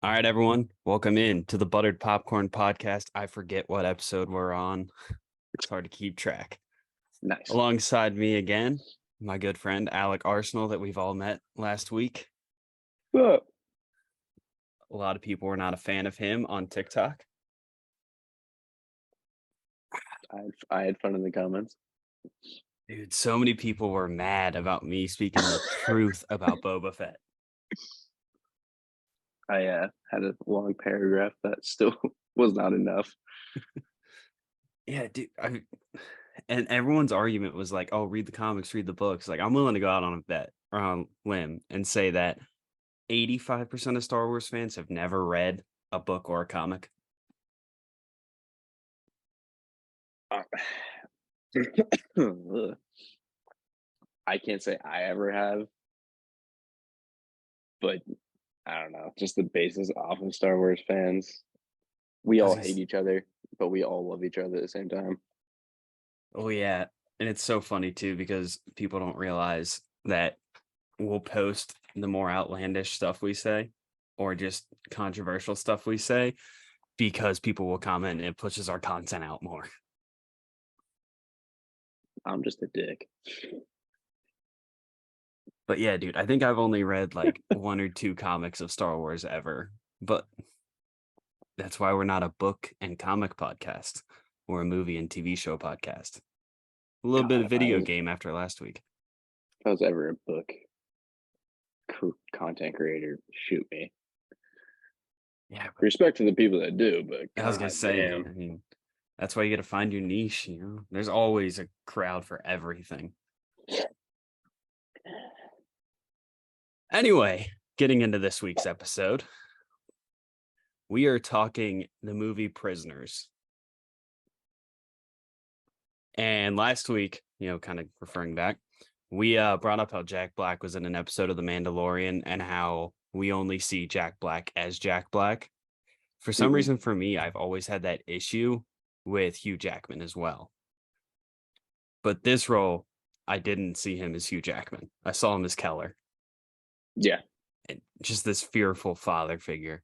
All right, everyone. Welcome in to the Buttered Popcorn Podcast. I forget what episode we're on. It's hard to keep track. Nice. Alongside me again, my good friend Alec Arsenal that we've all met last week. Whoa. A lot of people were not a fan of him on TikTok. I had fun in the comments. Dude, so many people were mad about me speaking the truth about Boba Fett. I had a long paragraph that still was not enough. Yeah, dude. And everyone's argument was like, oh, read the comics, read the books. Like, I'm willing to go out on a bet or on a limb and say that 85% of Star Wars fans have never read a book or a comic. I can't say I ever have, but I don't know. Just the basis off of Star Wars fans. We I was all gonna hate each other, but we all love each other at the same time. Oh yeah, and it's so funny too because people don't realize that we'll post the more outlandish stuff we say or just controversial stuff we say because people will comment and it pushes our content out more. I'm just a dick. But yeah, dude, I think I've only read like one or two comics of Star Wars ever, but that's why we're not a book and comic podcast. We're a movie and TV show podcast. A little bit God, of video game after last week. if I was ever a book content creator, shoot me. Yeah, but Respect to the people that do, but I was gonna god say, damn. I mean, that's why you got to find your niche. There's always a crowd for everything. Anyway, getting into this week's episode, we are talking the movie Prisoners. And last week, kind of referring back, we brought up how Jack Black was in an episode of The Mandalorian and how we only see Jack Black as Jack Black. For some Mhm. reason, for me, I've always had that issue with Hugh Jackman as well. But this role, I didn't see him as Hugh Jackman. I saw him as Keller. Yeah. And just this fearful father figure.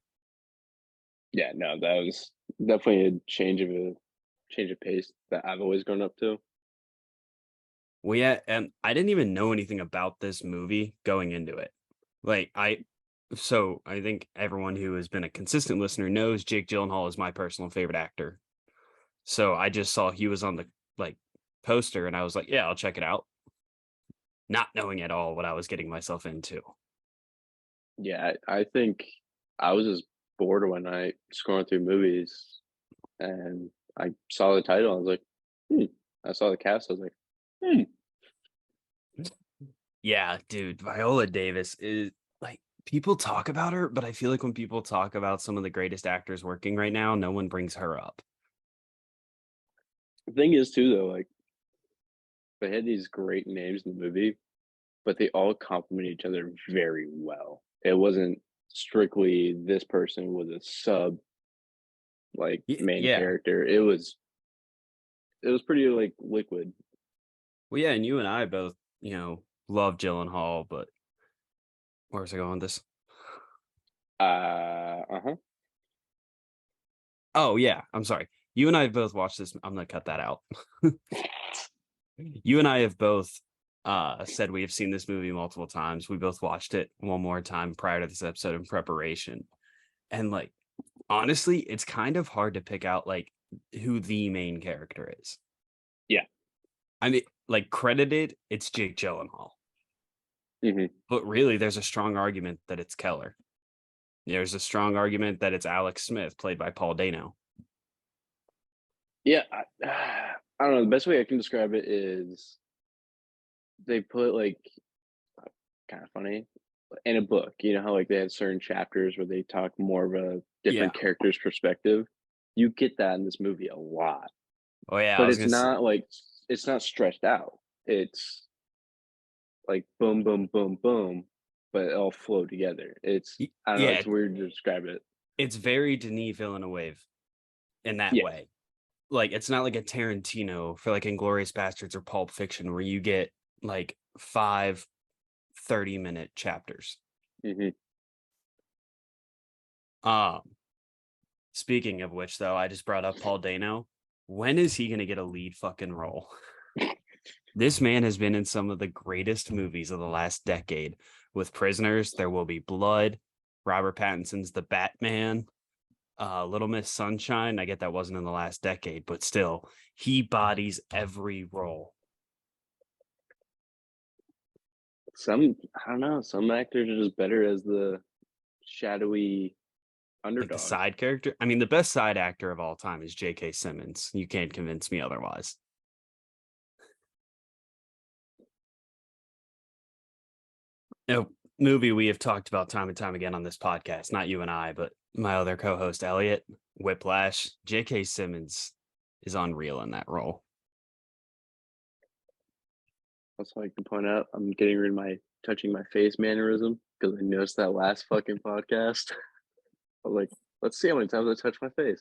Yeah, no, that was definitely a change of pace that I've always grown up to. Well, yeah, and I didn't even know anything about this movie going into it. So I think everyone who has been a consistent listener knows Jake Gyllenhaal is my personal favorite actor. So I just saw he was on the poster and I was like, yeah, I'll check it out. Not knowing at all what I was getting myself into. Yeah, I think I was just bored one night scrolling through movies and I saw the title. I was like, hmm. I saw the cast. I was like, hmm. Yeah, dude, Viola Davis is people talk about her, but I feel like when people talk about some of the greatest actors working right now, no one brings her up. The thing is, too, though, like they had these great names in the movie, but they all complement each other very well. It wasn't strictly this person was a sub main Yeah. character. It was pretty like liquid. Well, yeah, and you and I both, love Gyllenhaal, but where's I going with this? Uh-huh. Oh, yeah, I'm sorry. You and I have both watched this. I'm gonna cut that out. You and I have both said we have seen this movie multiple times. We both watched it one more time prior to this episode in preparation. And honestly, it's kind of hard to pick out who the main character is. Yeah. I mean, credited, it's Jake Gyllenhaal. Hmm. But really, there's a strong argument that it's Keller. There's a strong argument that it's Alex Smith, played by Paul Dano. Yeah, I don't know. The best way I can describe it is they put kind of funny in a book. You know how they have certain chapters where they talk more of a Yeah. different character's perspective. You get that in this movie a lot, Oh, yeah. I but was going to say, it's not stretched out. It's like boom, boom, boom, boom, but it all flow together. I don't know. yeah, It's weird to describe it. it's very Denis Villeneuve in that Yeah, way. It's not like a Tarantino for Inglourious Bastards or Pulp Fiction where you get five 30-minute chapters. hmm Um, Speaking of which, though, I just brought up Paul Dano. When is he going to get a lead fucking role? This man has been in some of the greatest movies of the last decade. With Prisoners, There Will Be Blood, Robert Pattinson's The Batman, Little Miss Sunshine. I get that wasn't in the last decade, but still, he bodies every role. I don't know, some actors are just better as the shadowy Like the underdog. side character. I mean, the best side actor of all time is J.K. Simmons. You can't convince me otherwise. A movie we have talked about time and time again on this podcast, not you and I, but my other co-host Elliot, Whiplash. J.K. Simmons is unreal in that role. Also, I can point out I'm getting rid of my touching my face mannerism because I noticed that last fucking podcast. I was like, let's see how many times I touch my face.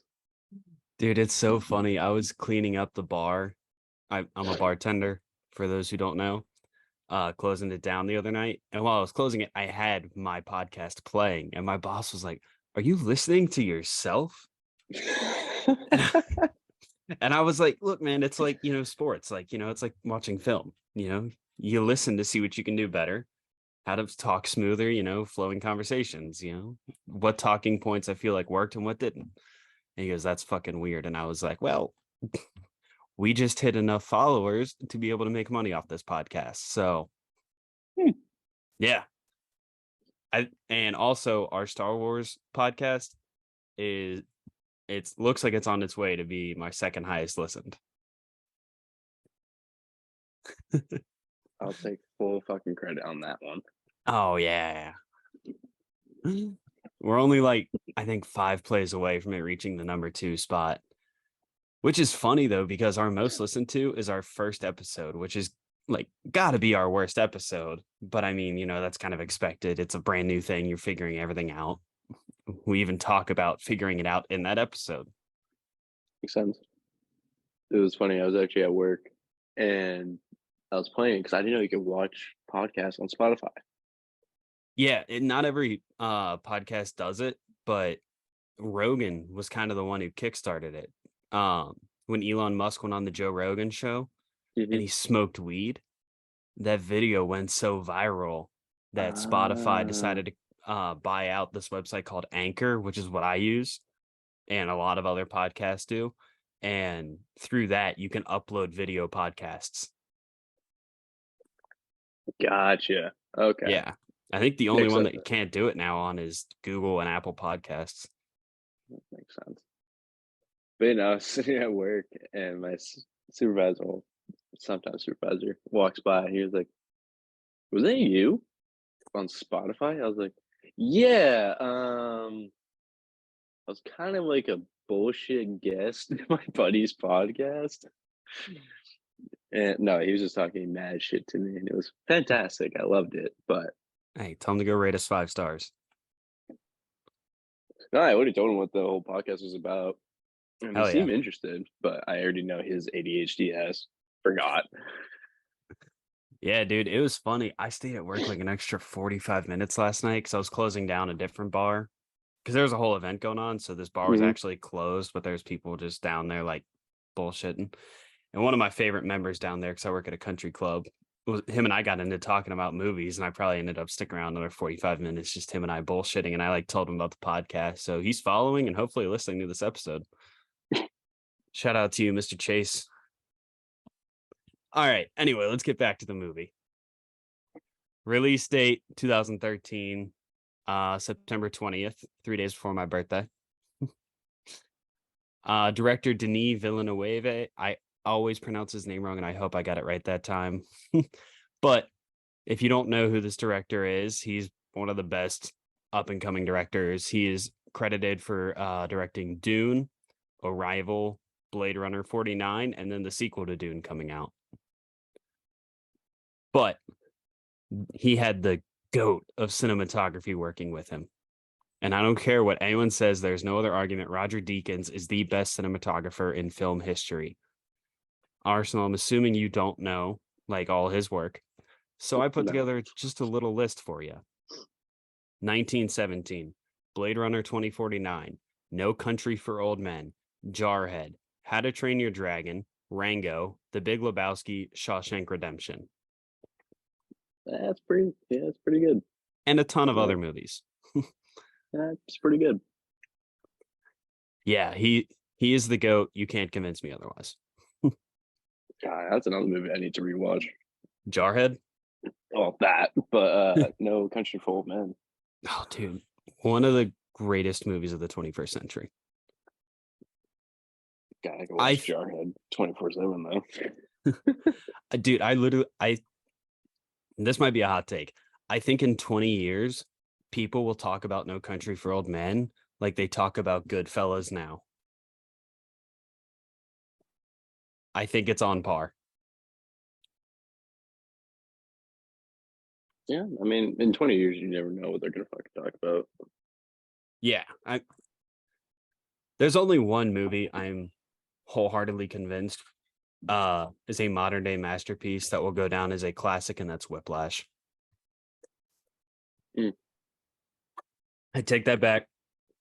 Dude, it's so funny. I was cleaning up the bar. I'm a bartender, for those who don't know, closing it down the other night. And while I was closing it, I had my podcast playing, and my boss was like, "Are you listening to yourself?" And I was like, "Look, man, it's like, sports. Like, it's like watching film. You listen to see what you can do better, how to talk smoother, flowing conversations, what talking points I feel like worked and what didn't." And he goes, "That's fucking weird." And I was like, "Well, we just hit enough followers to be able to make money off this podcast." So, Hmm. yeah. And also our Star Wars podcast is it looks like it's on its way to be my second highest listened. I'll take full fucking credit on that one. Oh yeah. We're only like, I think 5 plays away from it reaching the number 2 spot. Which is funny though, because our most listened to is our first episode, which is like gotta be our worst episode. But I mean, that's kind of expected. It's a brand new thing. You're figuring everything out. We even talk about figuring it out in that episode. Makes sense. It was funny. I was actually at work and I was playing because I didn't know you could watch podcasts on Spotify. Yeah, not every podcast does it, but Rogan was kind of the one who kickstarted it. When Elon Musk went on the Joe Rogan show and Mm-hmm. he smoked weed, that video went so viral that Spotify Ah, decided to buy out this website called Anchor, which is what I use and a lot of other podcasts do. And through that, you can upload video podcasts. gotcha. Okay. Yeah. I think the only Makes one sense. that can't do it now on is Google and Apple Podcasts. Makes sense. But you know, I was sitting at work and my supervisor, well, sometimes supervisor, walks by. He was like, "Was that you on Spotify?" I was like, "Yeah." I was kind of like a bullshit guest in my buddy's podcast. And no, he was just talking mad shit to me, and it was fantastic. I loved it. But Hey, tell them to go rate us 5 stars. no, I already told him what the whole podcast was about. And he Hell yeah. seemed interested, but I already know his ADHD has forgot. Yeah, dude, it was funny. I stayed at work like an extra 45 minutes last night because I was closing down a different bar because there was a whole event going on. So this bar was Hmm. actually closed, but there's people just down there like bullshitting. And one of my favorite members down there, because I work at a country club, was him and I got into talking about movies, and I probably ended up sticking around another 45 minutes, just him and I bullshitting. And I like told him about the podcast. So he's following and hopefully listening to this episode. Shout out to you, Mr. Chase. All right. Anyway, let's get back to the movie. Release date 2013, September 20th, 3 days before my birthday. Director Denis Villeneuve. I always pronounce his name wrong, and I hope I got it right that time. But if you don't know who this director is, he's one of the best up and coming directors. He is credited for directing Dune, Arrival, Blade Runner 49, and then the sequel to Dune coming out. But he had the goat of cinematography working with him. And I don't care what anyone says, there's no other argument. Roger Deakins is the best cinematographer in film history. Arsenal, I'm assuming you don't know like all his work. So I put No. together just a little list for you. 1917, Blade Runner 2049, No Country for Old Men, Jarhead, How to Train Your Dragon, Rango, The Big Lebowski, Shawshank Redemption, That's pretty. Yeah, that's pretty good. and a ton of Yeah, other movies. that's pretty good. Yeah, he is the GOAT. You can't convince me otherwise. God, that's another movie I need to rewatch. Jarhead? Well, that, but No Country for Old Men. Oh, dude. One of the greatest movies of the 21st century. God, I could I, watch Jarhead 24/7 though. dude, I literally, this might be a hot take. I think in 20 years, people will talk about No Country for Old Men like they talk about Goodfellas now. I think it's on par. Yeah, I mean, in 20 years, you never know what they're gonna fucking talk about. Yeah, there's only one movie I'm wholeheartedly convinced is a modern day masterpiece that will go down as a classic, and that's Whiplash. Mm, I take that back.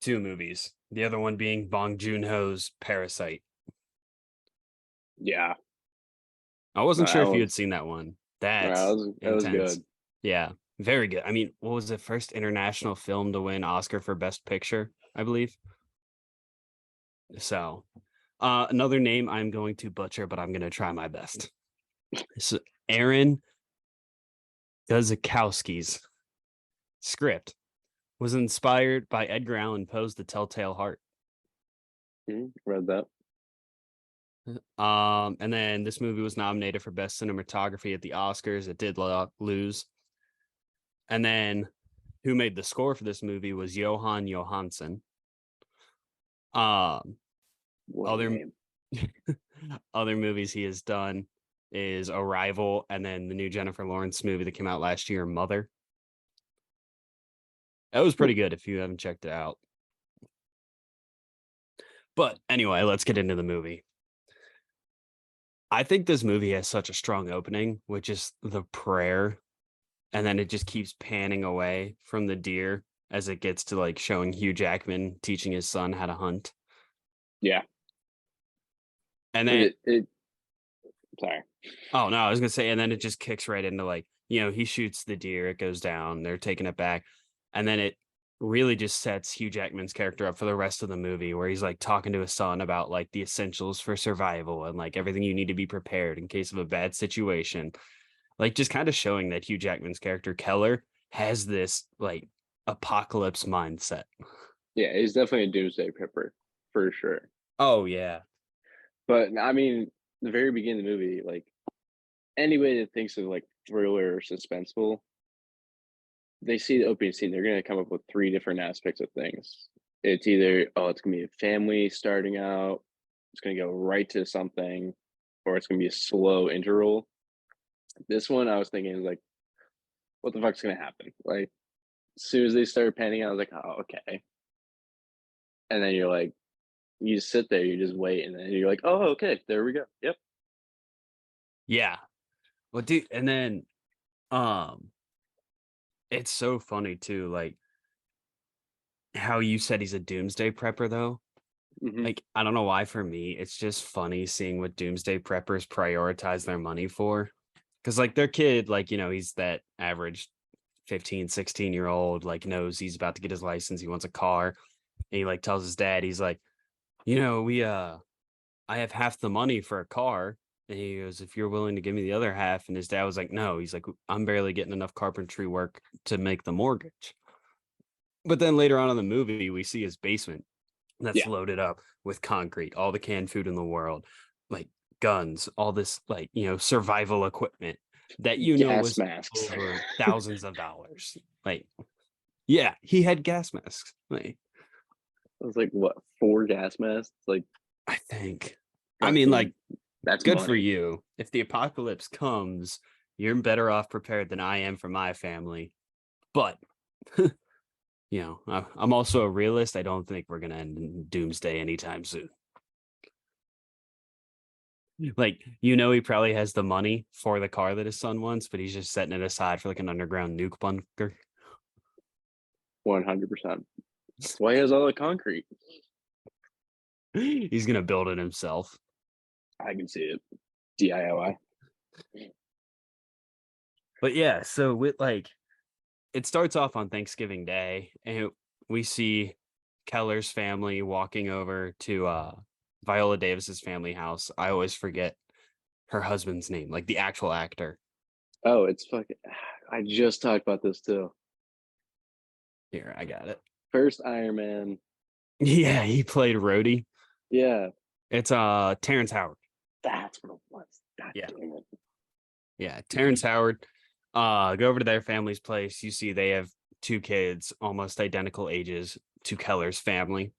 Two movies. The other one being Bong Joon-ho's Parasite. yeah, I wasn't that sure if you had was seen that one. that That's was intense. good. Yeah, very good. I mean, what was the first international film to win Oscar for Best Picture, I believe? So, another name I'm going to butcher, but I'm going to try my best. So, Aaron Guzikowski's script was inspired by Edgar Allan Poe's The Telltale Heart. Read that. And then this movie was nominated for Best Cinematography at the Oscars. It did lose. And then who made the score for this movie was Johan Johansson. What a Other name. other movies he has done is Arrival, and then the new Jennifer Lawrence movie that came out last year, Mother. That was Hmm. pretty good if you haven't checked it out. But anyway, let's get into the movie. I think this movie has such a strong opening, which is the prayer, and then it just keeps panning away from the deer as it gets to like showing Hugh Jackman teaching his son how to hunt. Yeah, And then it. Sorry. oh no, I was gonna say, and then it just kicks right into like, he shoots the deer, it goes down, they're taking it back, and then it really just sets Hugh Jackman's character up for the rest of the movie where he's like talking to his son about like the essentials for survival and like everything you need to be prepared in case of a bad situation. Like just kind of showing that Hugh Jackman's character Keller has this like apocalypse mindset. Yeah, he's definitely a doomsday prepper for sure. Oh yeah. But I mean, the very beginning of the movie, like anybody that thinks of like thriller or suspenseful, they see the opening scene, they're gonna come up with three different aspects of things. It's either, oh, it's gonna be a family starting out, it's gonna go right to something, or it's gonna be a slow interval. This one I was thinking like, what the fuck's gonna happen? Like as soon as they started panning out, I was like, oh, okay. And then you're like, you just sit there, you just wait, and then you're like, oh, okay, there we go. Yep. Yeah. Well, dude, and then um it's so funny too, like how you said he's a doomsday prepper though. Hmm. Like, I don't know why for me, it's just funny seeing what doomsday preppers prioritize their money for. Cause like their kid, like, he's that average 15, 16-year old, like knows he's about to get his license. He wants a car. And he like tells his dad, he's like, we I have half the money for a car. And he goes, if you're willing to give me the other half. And his dad was like, no, he's like, I'm barely getting enough carpentry work to make the mortgage. But then later on in the movie, we see his basement that's Yeah. loaded up with concrete, all the canned food in the world, like guns, all this like, survival equipment that Gas was masks. over thousands of dollars. Like, yeah, he had gas masks. Like, It was like what, four gas masks? Like I think. I mean, fucking like, that's good for money. you. If the apocalypse comes, you're better off prepared than I am for my family. But I'm also a realist. I don't think we're gonna end in doomsday anytime soon. Like, he probably has the money for the car that his son wants, but he's just setting it aside for like an underground nuke bunker. 100%. That's why he has all the concrete. He's gonna build it himself. I can see it. DIY. But yeah, so with like it starts off on Thanksgiving Day, and we see Keller's family walking over to Viola Davis's family house. I always forget her husband's name, like the actual actor. Oh, it's fucking. I just talked about this too. Here, I got it. First Iron Man. Yeah, he played Rhodey. Yeah, It's Terrence Howard. that's what it was. God Yeah. damn it. Yeah, Terrence Howard. Go over to their family's place. You see they have two kids, almost identical ages to Keller's family.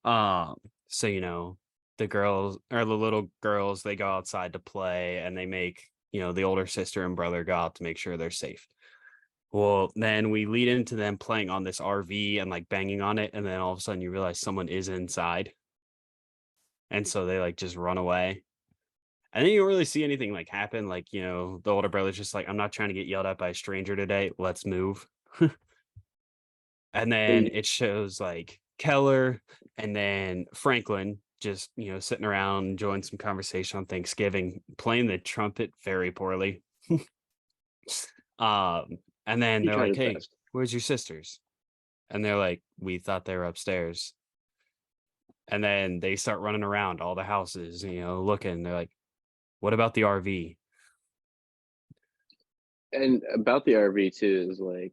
Um, so the girls or the little girls, they go outside to play and they make, the older sister and brother go out to make sure they're safe. Well, then we lead into them playing on this RV and like banging on it, and then all of a sudden you realize someone is inside. And so they like just run away. And then you don't really see anything like happen. Like, the older brother's just like, I'm not trying to get yelled at by a stranger today. Let's move. And then And it shows like Keller and then Franklin just, sitting around enjoying some conversation on Thanksgiving, playing the trumpet very poorly. um, and then he they're tried like, his hey, best. where's your sisters? And they're like, we thought they were upstairs. And then they start running around all the houses, looking. They're like, what about the RV? And about the RV too is like,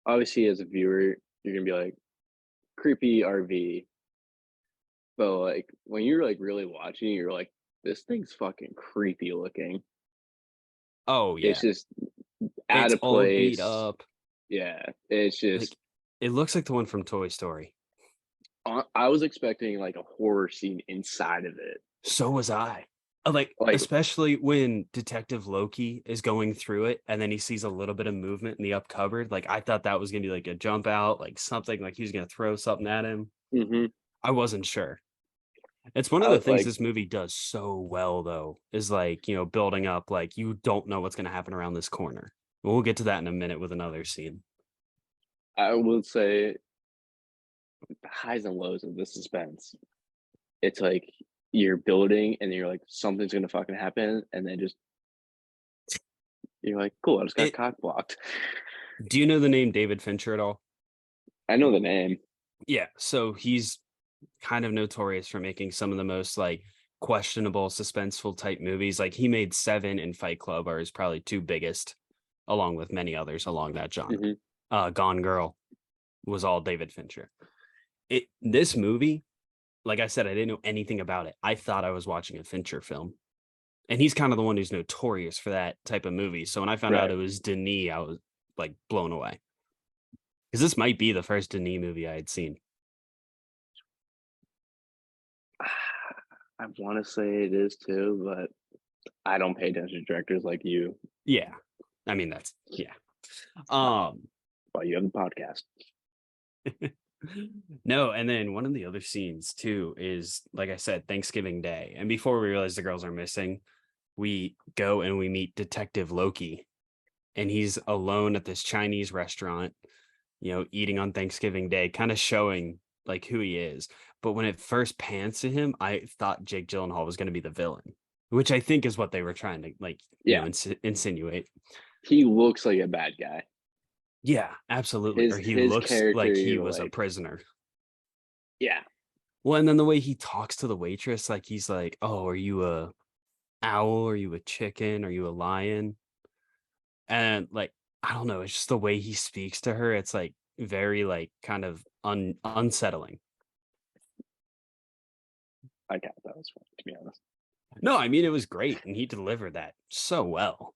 obviously as a viewer, you're gonna be like, creepy RV. But like when you're like really watching, you're like, this thing's fucking creepy looking. Oh, It's yeah. just out It's of all beat place. up. Yeah, it's Like, just. it looks like the one from Toy Story. I was expecting like a horror scene inside of it. So was I. Like, Like, especially when Detective Loki is going through it and then he sees a little bit of movement in the up cupboard. Like, I thought that was going to be like a jump out, like something like he was going to throw something at him. hmm I wasn't sure. It's one of the I things like this movie does so well, though, is like, building up, like, you don't know what's going to happen around this corner. We'll get to that in a minute with another scene. I would say the highs and lows of the suspense. It's like you're building and you're like something's gonna fucking happen, and then just you're like, cool, I just got It. cock blocked. Do you know the name David Fincher at all? I know the name. Yeah. So he's kind of notorious for making some of the most like questionable, suspenseful type movies. Like he made Seven and Fight Club are his probably two biggest, along with many others along that genre. hmm Gone Girl was all David Fincher. This movie, like I said, I didn't know anything about it. I thought I was watching a Fincher film. And he's kind of the one who's notorious for that type of movie. So when I found out Right. it was Denis, I was like blown away. Because this might be the first Denis movie I had seen. I want to say it is too, but I don't pay attention to directors like you. Yeah. I mean, that's, yeah. Um, Well, you have the podcast. no, and then one of the other scenes too is, like I said, Thanksgiving Day. And before we realize the girls are missing, we go and we meet Detective Loki. And he's alone at this Chinese restaurant, eating on Thanksgiving Day, kind of showing like who he is. But when it first pans to him, I thought Jake Gyllenhaal was going to be the villain, which I think is what they were trying to like, Yeah, insinuate. he looks like a bad guy. Yeah, absolutely. Or he His looks character, like he you're was a like, prisoner. yeah, Well, and then the way he talks to the waitress, like he's like, "Oh, are you a owl? Are you a chicken? Are you a lion?" And like, I don't know, it's just the way he speaks to her. It's like very like kind of unsettling. I got that was fun, to be honest. No, I mean it was great, and he delivered that so well.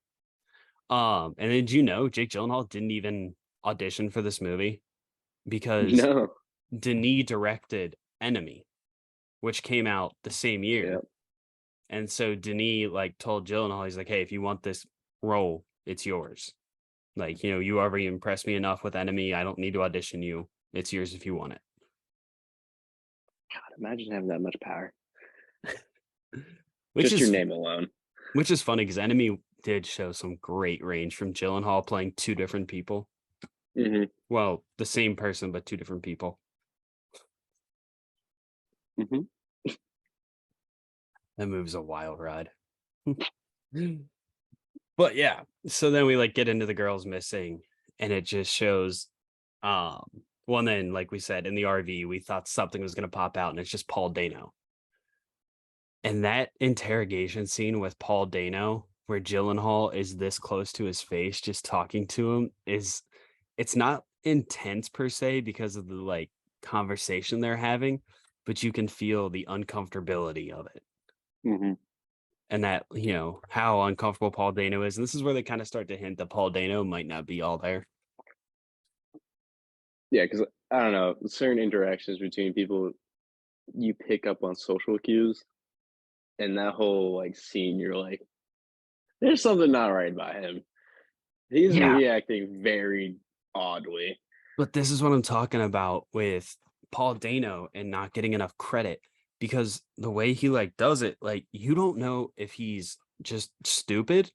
And did you know Jake Gyllenhaal didn't even audition for this movie because No, Denis directed Enemy, which came out the same yeah, year. And so Denis like told Gyllenhaal, he's like, "Hey, if you want this role, it's yours. Like, you already impressed me enough with Enemy. I don't need to audition you. It's yours if you want it." God, imagine having that much power. Which Just your is name alone. which is funny because Enemy did show some great range from Gyllenhaal playing two different people. Mhm. Well, the same person, but two different people. Mhm. That movie's a wild ride. But yeah, so then we like get into the girls missing, and it just shows um well then like we said in the RV we thought something was gonna pop out and it's just Paul Dano. And that interrogation scene with Paul Dano, where Gyllenhaal is this close to his face, just talking to him, is it's not intense per se because of the like conversation they're having, but you can feel the uncomfortability of it. Mhm. And that, how uncomfortable Paul Dano is. And this is where they kind of start to hint that Paul Dano might not be all there. Yeah, because I don't know, certain interactions between people, you pick up on social cues, and that whole, like, scene, you're like, "There's something not right about him." He's Yeah. reacting very oddly. But this is what I'm talking about with Paul Dano and not getting enough credit because the way he like does it, like you don't know if he's just stupid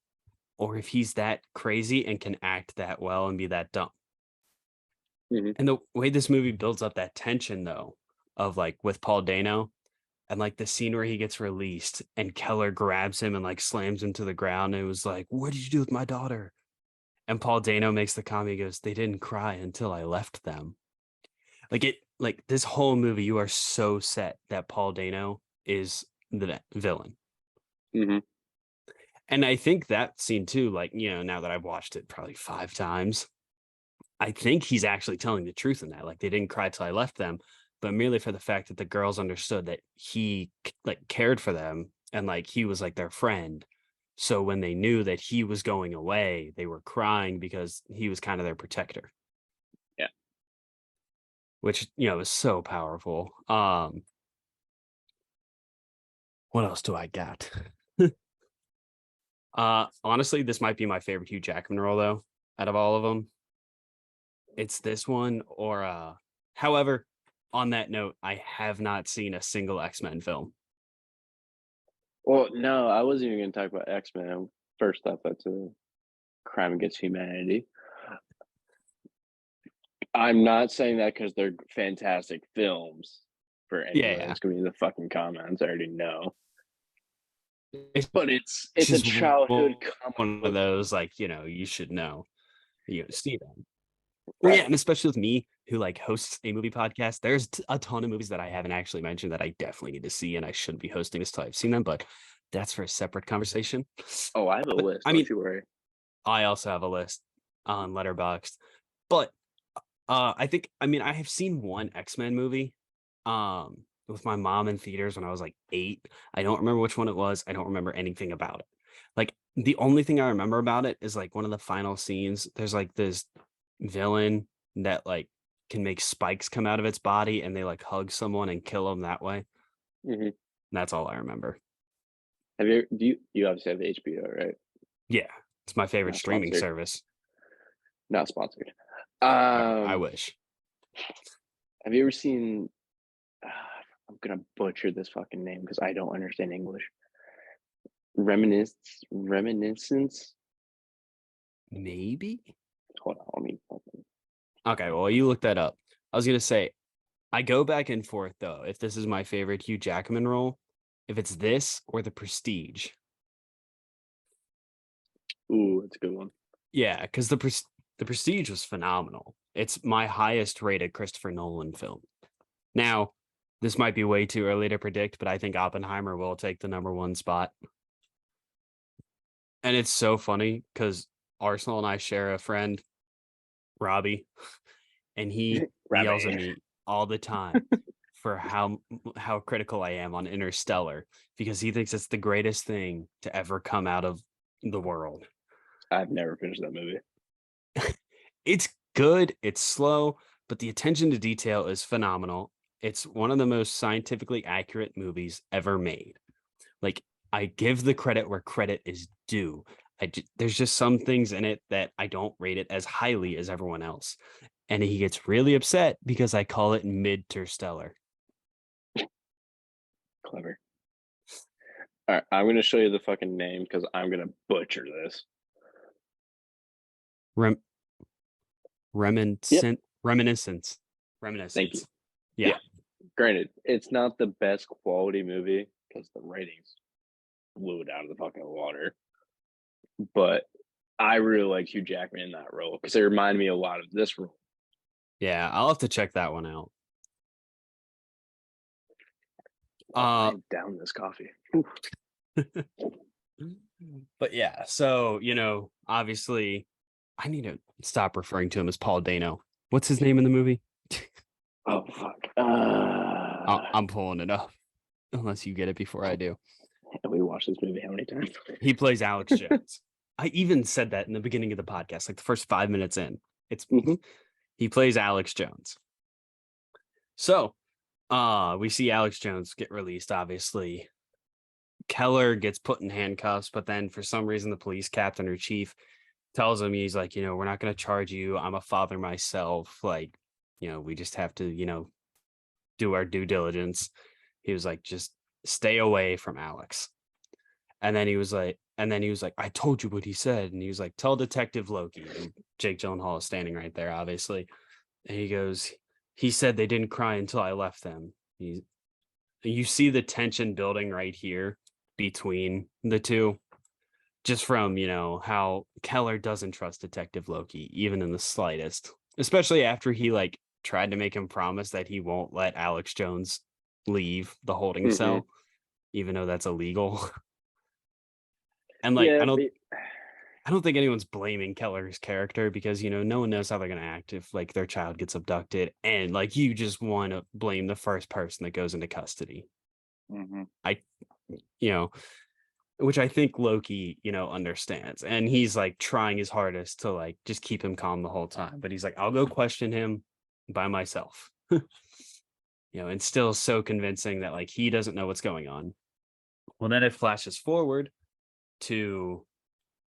or if he's that crazy and can act that well and be that dumb. Mhm. And the way this movie builds up that tension though of like with Paul Dano and like the scene where he gets released and Keller grabs him and like slams him to the ground and it was like, "What did you do with my daughter?" And Paul Dano makes the comment, he goes, "They didn't cry until I left them." Like this whole movie, you are so set that Paul Dano is the villain. Mhm. And I think that scene too, like, now that I've watched it probably 5 times, I think he's actually telling the truth in that. Like they didn't cry till I left them, but merely for the fact that the girls understood that he like cared for them and like he was like their friend. So when they knew that he was going away, they were crying because he was kind of their protector, Yeah. which, is so powerful. What else do I got? Honestly, this might be my favorite Hugh Jackman role though, out of all of them. It's this one or however, on that note, I have not seen a single X-Men film. Well, no, I wasn't even gonna talk about X-Men. First off, that's a crime against humanity. I'm not saying that because 'cause they're fantastic films for Yeah, anyone yeah. that's gonna be in the fucking comments, I already know. It's But it's a just childhood comic one of book. those like, you should know. See them. Well, yeah, Right. and especially with me who like hosts a movie podcast, there's a ton of movies that I haven't actually mentioned that I definitely need to see and I shouldn't be hosting this till I've seen them, but that's for a separate conversation. Oh, I have a But list, I don't mean, you worry. I also have a list on Letterboxd. But I have seen one X-Men movie with my mom in theaters when I was like 8. I don't remember which one it was. I don't remember anything about it. Like the only thing I remember about it is like one of the final scenes. There's like this villain that like can make spikes come out of its body and they like hug someone and kill them that way. Mhm. That's all I remember. Have you you obviously have HBO, right? Yeah, it's my favorite Not streaming sponsored. service. Not sponsored. I Um, wish. have you ever seen I'm gonna butcher this fucking name because I don't understand English. Reminiscence? Maybe. Hold on, let me Okay, well, you look that up. I was gonna say I go back and forth though. If this is my favorite Hugh Jackman role, if it's this or The Prestige. ooh, that's a good one. Yeah, because the Prestige was phenomenal. It's my highest rated Christopher Nolan film. Now, this might be way too early to predict, but I think Oppenheimer will take the number one spot. And it's so funny because Arsenal and I share a friend, Robbie, and he yells at Rabbit. me all the time for how critical I am on Interstellar because he thinks it's the greatest thing to ever come out of the world. I've never finished that movie. It's good, it's slow, but the attention to detail is phenomenal. It's one of the most scientifically accurate movies ever made. Like I give the credit where credit is due. There's just some things in it that I don't rate it as highly as everyone else. And he gets really upset because I call it mid-terstellar. Clever. All right, I'm gonna show you the fucking name because I'm gonna butcher this. Rem- Yep. Reminiscence. Thank you. Reminiscence. Yeah. Yeah. Granted, it's not the best quality movie because the ratings blew it out of the fucking water. But I really liked Hugh Jackman in that role because it reminded me a lot of this role. Yeah. I'll have to check that one out. Oh, I Uh am down this coffee. but yeah, so obviously I need to stop referring to him as Paul Dano. What's his name in the movie? Oh fuck. I'm pulling it up unless you get it before I do. We watched this movie how many times? He plays Alex Jones. I even said that in the beginning of the podcast, like the first 5 minutes in. It's Mm-hmm. He plays Alex Jones. So we see Alex Jones get released, obviously. Keller gets put in handcuffs, but then for some reason the police captain or chief tells him, he's like, we're not going to charge you. I'm a father myself. Like, we just have to, do our due diligence. He was like, just stay away from Alex. And then he was like, I told you what he said. And he was like, tell Detective Loki. And Jake Gyllenhaal is standing right there, obviously. And he goes, he said they didn't cry until I left them. You see the tension building right here between the two, just from, how Keller doesn't trust Detective Loki, even in the slightest, especially after he like tried to make him promise that he won't let Alex Jones leave the holding Mm-hmm. cell, even though that's illegal. And like, Yeah, I don't think anyone's blaming Keller's character because no one knows how they're gonna act if like their child gets abducted, and like you just want to blame the first person that goes into custody. mm-hmm. I, you know, which I think Loki, understands, and he's like trying his hardest to like just keep him calm the whole time. But he's like, I'll go question him by myself, and still so convincing that like he doesn't know what's going on. Well, then it flashes forward to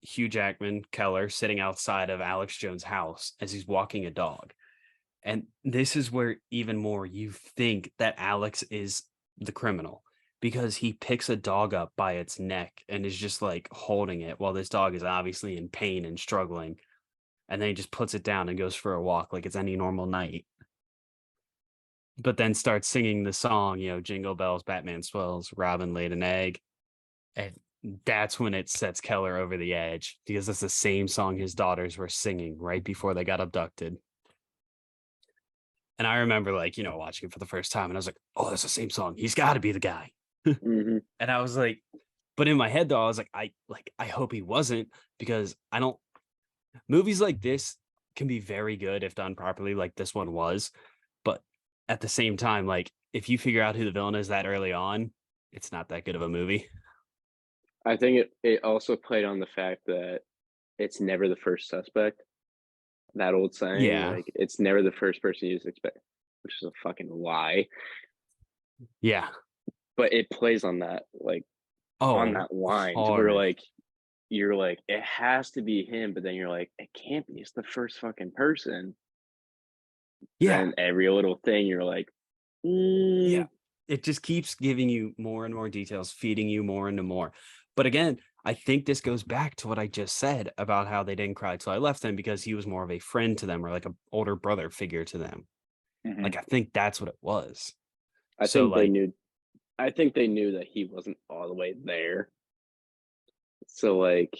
Hugh Jackman, Keller, sitting outside of Alex Jones' house as he's walking a dog. And this is where even more you think that Alex is the criminal because he picks a dog up by its neck and is just like holding it while this dog is obviously in pain and struggling. And then he just puts it down and goes for a walk like it's any normal night. But then starts singing the song, Jingle Bells, Batman Swells, Robin laid an egg. And that's when it sets Keller over the edge because it's the same song his daughters were singing right before they got abducted. And I remember like, watching it for the first time and I was like, oh, that's the same song. He's got to be the guy. Mm-hmm. And I was like, but in my head though, I was like, I hope he wasn't because I don't movies like this can be very good if done properly, like this one was. But at the same time, like if you figure out who the villain is that early on, it's not that good of a movie. I think it also played on the fact that it's never the first suspect. That old saying, Yeah. like it's never the first person you expect, which is a fucking lie. Yeah. But it plays on that, like on Oh, that line to where hard. like you're like it has to be him, but then you're like it can't be. It's the first fucking person. Yeah. Then every little thing you're like, Yeah. mm. It just keeps giving you more and more details, feeding you more and more. But again, I think this goes back to what I just said about how they didn't cry till I left them because he was more of a friend to them or like an older brother figure to them. Mhm. Like I think that's what it was. I So think they like, knew. I think they knew that he wasn't all the way there. So like,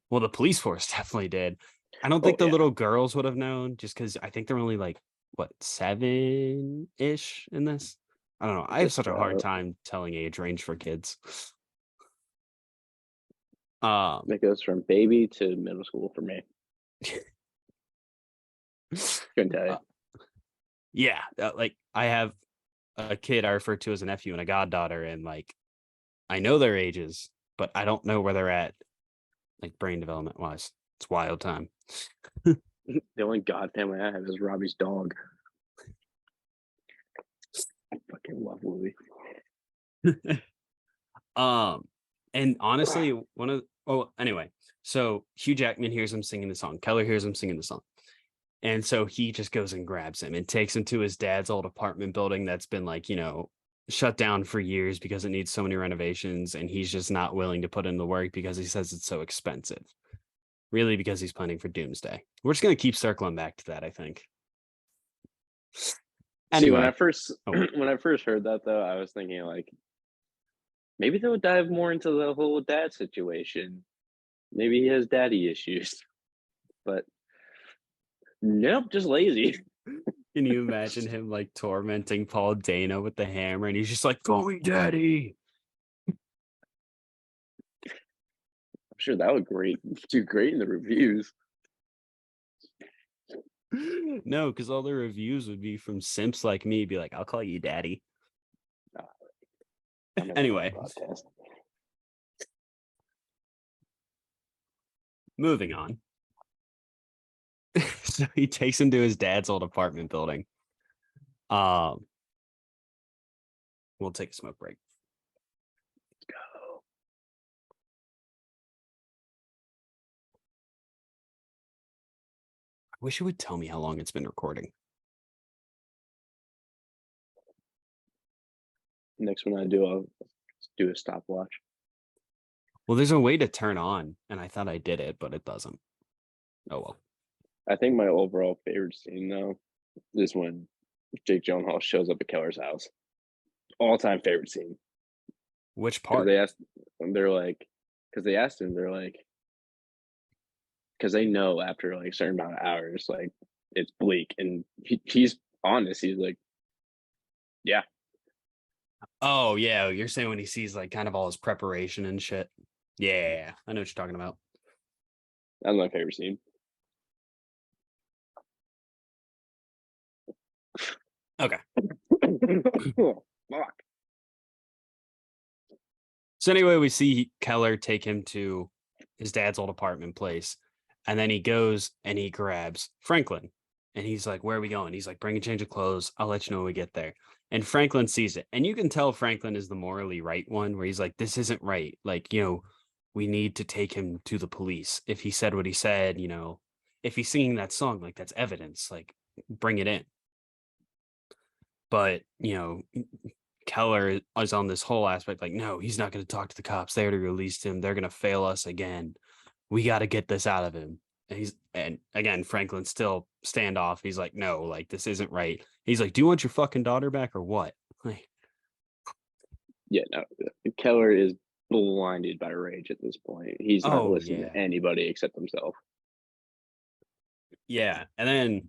well, the police force definitely did. I don't oh think the yeah, little girls would have known just because I think they're only like what 7-ish in this. I don't know. I have just such a hard about. time telling age range for kids. Um, It goes from baby to middle school for me. Couldn't tell you. uh, yeah, like I have a kid I refer to as a nephew and a goddaughter, and like I know their ages, but I don't know where they're at, like brain development wise. It's wild time. The only god family I have is Robbie's dog. I fucking love Louie. um, and honestly, anyway, so Hugh Jackman hears him singing the song. Keller hears him singing the song. And so he just goes and grabs him and takes him to his dad's old apartment building that's been like, shut down for years because it needs so many renovations. And he's just not willing to put in the work because he says it's so expensive. really because he's planning for doomsday. We're just going to keep circling back to that, I think. See, when I Anyway, first oh, when I first heard that though, I was thinking like maybe they'll dive more into the whole dad situation. Maybe he has daddy issues, but nope, just lazy. can you imagine him like tormenting Paul Dano with the hammer and he's just like, call me daddy? I'm sure that would do great in the reviews. No, because all the reviews would be from simps like me, be like, I'll call you daddy. Uh, I'm never on Anyway, a podcast. moving on. So he takes him to his dad's old apartment building. Um, we'll take a smoke break. I wish it would tell me how long it's been recording. Next one I do, I'll do a stopwatch. Well, there's a way to turn on, and I thought I did it, but it doesn't. Oh well. I think my overall favorite scene though is when Jake Gyllenhaal shows up at Keller's house. All time favorite scene. Which Because part? they're like, because they asked him, they're like, because they know after like a certain amount of hours, like it's bleak, and he's honest. He's like, yeah, Oh yeah, you're saying when he sees like kind of all his preparation and shit. Yeah, I know what you're talking about. that's my favorite scene. Okay. Oh, fuck. So anyway, we see Keller take him to his dad's old apartment place, and then he goes and he grabs Franklin, and he's like, "Where are we going?" He's like, "Bring a change of clothes. I'll let you know when we get there." And Franklin sees it, and you can tell Franklin is the morally right one, where he's like, "This isn't right. Like, we need to take him to the police. If he said what he said, if he's singing that song, like that's evidence. Like, bring it in." But Keller is on this whole aspect like, no, he's not going to talk to the cops. They already released him. They're going to fail us again. We got to get this out of him. And again, Franklin's still standoff. He's like, no, like this isn't right. He's like, do you want your fucking daughter back or what? Like, Yeah, no, Keller is blinded by rage at this point. He's not oh listening yeah, to anybody except himself. yeah. And then,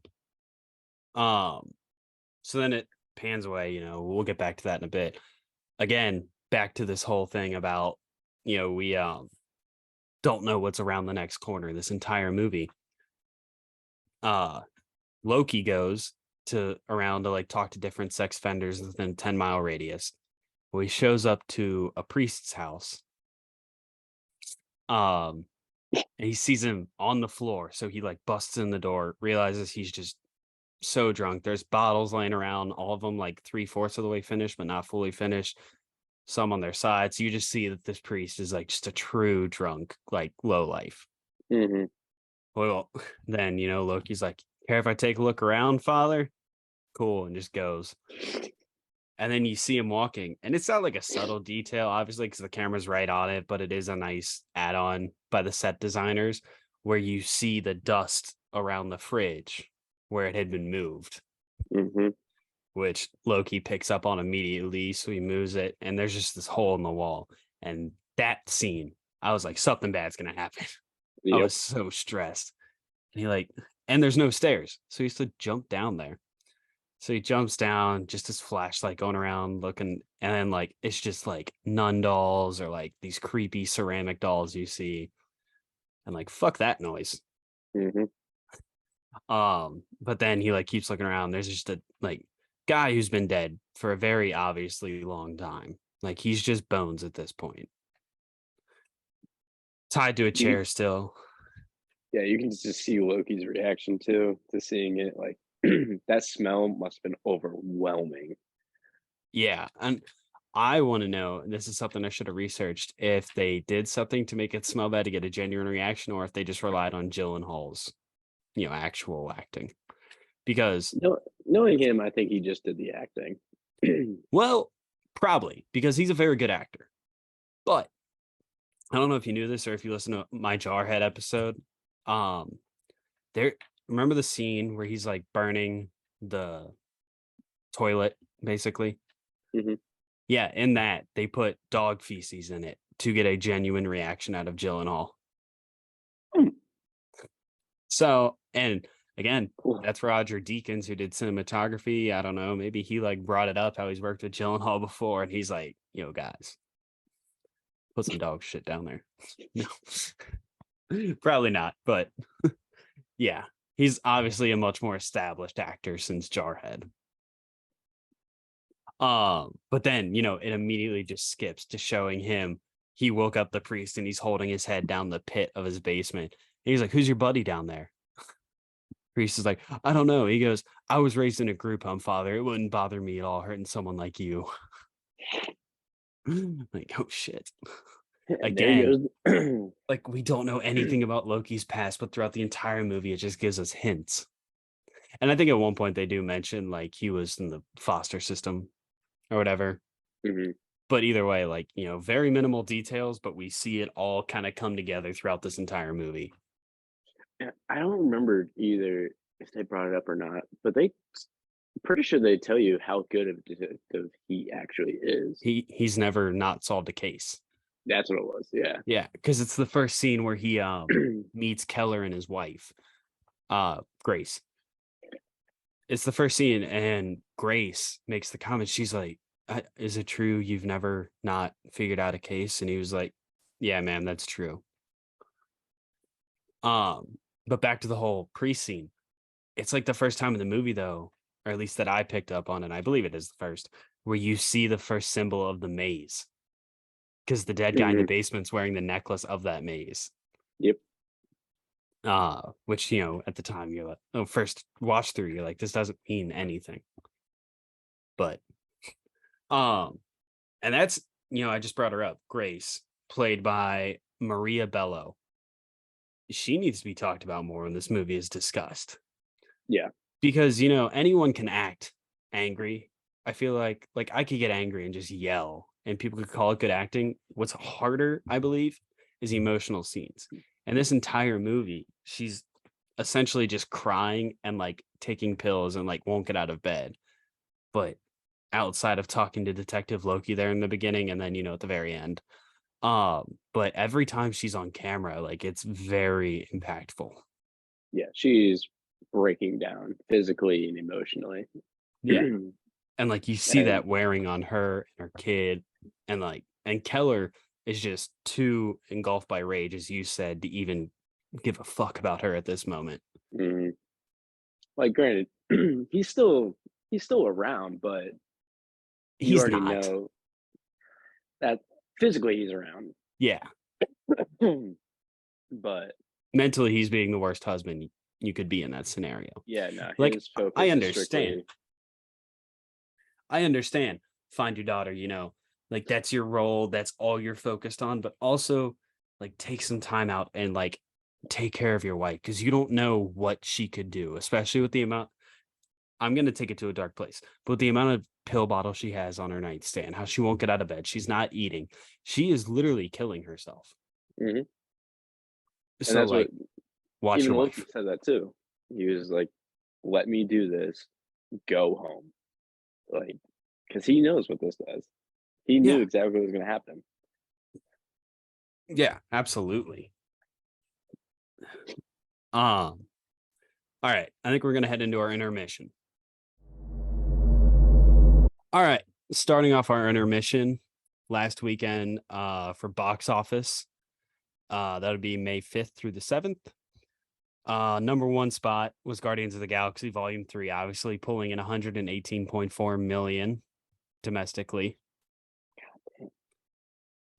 so then it pans away. We'll get back to that in a bit. Again, back to this whole thing about, we don't know what's around the next corner this entire movie. Loki goes to around to like talk to different sex offenders within a 10-mile radius. Well, he shows up to a priest's house. And he sees him on the floor. So he like busts in the door, realizes he's just so drunk. There's bottles laying around, all of them like 3/4 of the way finished, but not fully finished. Some on their sides. So you just see that this priest is like just a true drunk, like low life. Mm-hmm. Well, then Loki's like, care if I take a look around, Father? Cool, and just goes. And then you see him walking, and it's not like a subtle detail, obviously, because the camera's right on it, but it is a nice add-on by the set designers where you see the dust around the fridge where it had been moved, Mm-hmm. which Loki picks up on immediately. So he moves it, and there's just this hole in the wall. And that scene, I was like, something bad's gonna happen. I Yep. was so stressed. And there's no stairs, so he has to jump down there. So he jumps down, just his flashlight going around looking, and then like it's just like nun dolls or like these creepy ceramic dolls you see, and like fuck that noise. Mm-hmm. But then he like keeps looking around. There's just a like guy who's been dead for a very obviously long time. Like he's just bones at this point, tied to a You, chair still. yeah, you can just see Loki's reaction too to seeing it. Like that smell must have been overwhelming. Yeah, and I want to know, and this is something I should have researched, if they did something to make it smell bad to get a genuine reaction, or if they just relied on Gyllenhaal's, actual acting. Because, No, knowing him, I think he just did the acting. well, probably because he's a very good actor. But I don't know if you knew this or if you listen to my Jarhead episode. Um, there remember the scene where he's like burning the toilet, basically? Mhm. Yeah, in that they put dog feces in it to get a genuine reaction out of Gyllenhaal. Hmm. So, and again, Cool. that's Roger Deakins who did cinematography. I don't know. Maybe he like brought it up how he's worked with Gyllenhaal before, and he's like, "Yo, guys, put some dog shit down there." No, probably not. But yeah, he's obviously a much more established actor since Jarhead. But then it immediately just skips to showing him. He woke up the priest and he's holding his head down the pit of his basement. And he's like, "Who's your buddy down there?" Priest is like, "I don't know." He goes, "I was raised in a group home, Father. It wouldn't bother me at all hurting someone like you." Like, oh shit. And there Again, goes like we don't know anything about Loki's past, but throughout the entire movie, it just gives us hints. And I think at one point they do mention like he was in the foster system or whatever. Mhm. But either way, like, very minimal details, but we see it all kind of come together throughout this entire movie. Yeah, I don't remember either if they brought it up or not, but they pretty sure they tell you how good of a detective he actually is. He's never not solved a case. That's what it was, yeah. Yeah, because it's the first scene where he meets Keller and his wife, Grace. It's the first scene, and Grace makes the comment. She's like, "Is it true you've never not figured out a case?" And he was like, "Yeah, man, that's true." But back to the whole priest scene. It's like the first time in the movie, though, or at least that I picked up on, and I believe it is the first, where you see the first symbol of the maze because the dead guy in the Mhm. basement's wearing the necklace of that maze. Yep. Which at the time you're like, oh, first watch through, you're like, this doesn't mean anything. But um, and that's I just brought her up, Grace, played by Maria Bello. She needs to be talked about more when this movie is discussed. Yeah. Because, anyone can act angry. I feel like I could get angry and just yell and people could call it good acting. What's harder, I believe, is emotional scenes. And this entire movie, she's essentially just crying and like taking pills and like won't get out of bed. But outside of talking to Detective Loki there in the beginning and then, at the very end. But every time she's on camera, like it's very impactful. Yeah, she's breaking down physically and emotionally. Yeah. And, like, you see And that wearing on her and her kid, and, and Keller is just too engulfed by rage, as you said, to even give a fuck about her at this moment. mhm, like, granted, he's still around, but you He's already not. know that physically he's around. Yeah. But Mentally, he's being the worst husband you could be in that scenario. yeah, no, Like, his I focus is understand. strictly I understand. Find your daughter, like, that's your role, that's all you're focused on, but also, like, take some time out and, like, take care of your wife because you don't know what she could do, especially with the amount I'm gonna take it to a dark place, but the amount of pill bottles she has on her nightstand, how she won't get out of bed, she's not eating. She is literally killing herself. mhm, and So, that's what like, watch even your Loki wife. said that too. He was like, "Let me do this, go home," like, because he knows what this does. He knew Yeah, exactly what was gonna happen. yeah, absolutely. Um, all right, I think we're gonna head into our intermission. All right, starting off our intermission last weekend for box office. That would be May 5th through the 7th. Number one spot was Guardians of the Galaxy Volume 3, obviously pulling in 118.4 million domestically.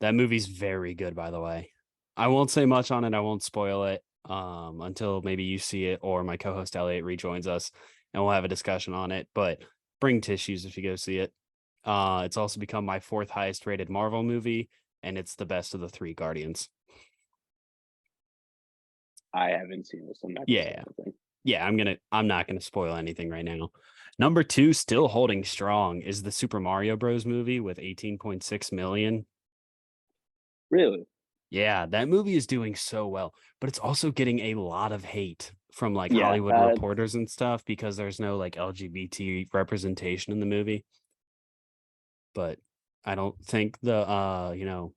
That movie's very good, by the way. I won't say much on it. I won't spoil it until maybe you see it or my co-host Elliot rejoins us and we'll have a discussion on it. But bring tissues if you go see it. It's also become my fourth highest rated Marvel movie, and it's the best of the three Guardians. I haven't seen this. I'm not gonna say Yeah, anything. yeah. I'm not gonna spoil anything right now. Number two, still holding strong, is the Super Mario Bros. Movie with 18.6 million. Really? Yeah, that movie is doing so well, but it's also getting a lot of hate from like Yeah, Hollywood reporters and stuff because there's no like LGBT representation in the movie. But I don't think the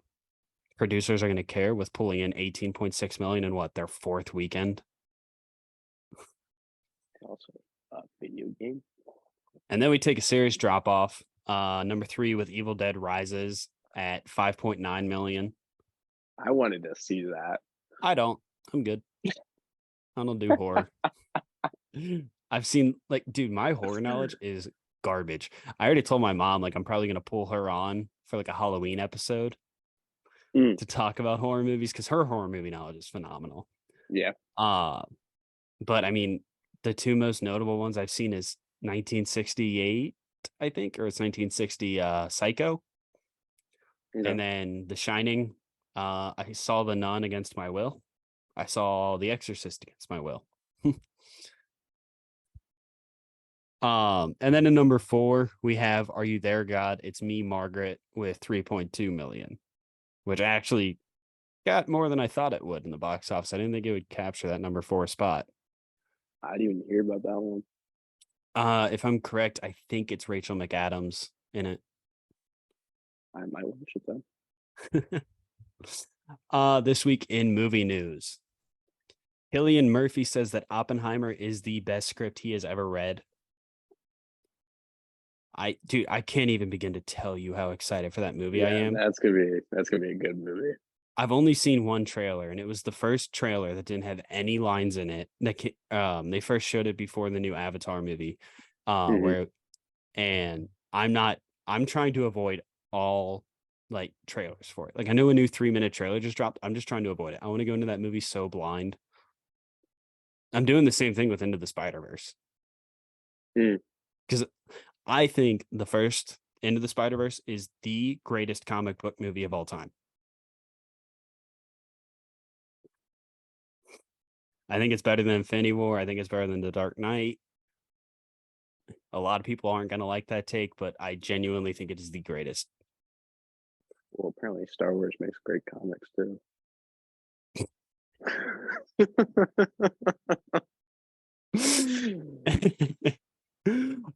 producers are going to care with pulling in 18.6 million in what, their fourth weekend. also a video game. And then we take a serious drop off. Number 3 with Evil Dead Rises at 5.9 million. I wanted to see that. I don't. I'm good. I don't do horror. I've seen like, dude, my horror knowledge is garbage. I already told my mom like I'm probably gonna pull her on for like a Halloween episode Mm, to talk about horror movies because her horror movie knowledge is phenomenal. yeah, Uh, but I mean, the two most notable ones I've seen is 1968, I think, or it's 1960 Psycho, and okay. then The Shining. I saw The Nun against my will. I saw The Exorcist against my will. And then in number 4, we have Are You There, God? It's Me, Margaret, with 3.2 million, which actually got more than I thought it would in the box office. I didn't think it would capture that number 4 spot. I didn't even hear about that one. If I'm correct, I think it's Rachel McAdams in it. I might watch it then. This week in movie news, Cillian Murphy says that Oppenheimer is the best script he has ever read. Dude, I can't even begin to tell you how excited for that movie I Yeah, am. that's gonna be a good movie. I've only seen one trailer, and it was the first trailer that didn't have any lines in it. They first showed it before the new Avatar movie, Hmm. where and I'm trying to avoid all like trailers for it. Like I know a new 3-minute trailer just dropped. I'm just trying to avoid it. I want to go into that movie so blind. I'm doing the same thing with Into the Spider-Verse Mm. because I think the first Into the Spider-Verse is the greatest comic book movie of all time. I think it's better than Infinity War. I think it's better than The Dark Knight. A lot of people aren't going to like that take, but I genuinely think it is the greatest. Well, apparently Star Wars makes great comics too.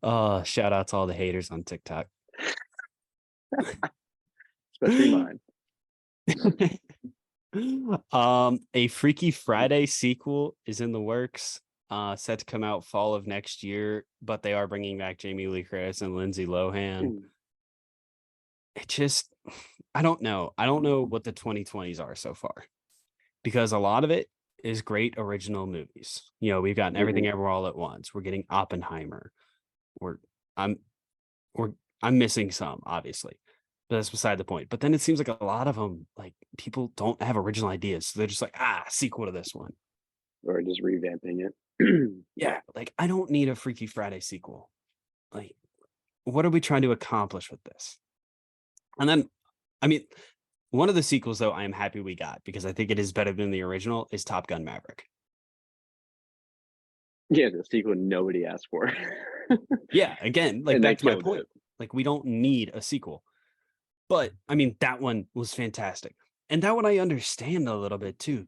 Oh, shout out to all the haters on TikTok. Especially mine. A Freaky Friday sequel is in the works, set to come out fall of next year, but they are bringing back Jamie Lee Curtis and Lindsay Lohan. Mm. It just, I don't know. I don't know what the 2020s are so far because a lot of it is great original movies. We've gotten Hmm. Everything Everywhere All at Once. We're getting Oppenheimer. We're, I'm, we're, I'm missing some, obviously, but that's beside the point. But then it seems like a lot of them, like people don't have original ideas. So they're just like, sequel to this one. Or just revamping it. Yeah. Like I don't need a Freaky Friday sequel. Like, what are we trying to accomplish with this? And then, I mean, one of the sequels, though, I am happy we got because I think it is better than the original is Top Gun Maverick. Yeah, the sequel nobody asked for. Yeah. Again, like And they back to my killed it. point. Like, we don't need a sequel. But I mean, that one was fantastic. And that one I understand a little bit too.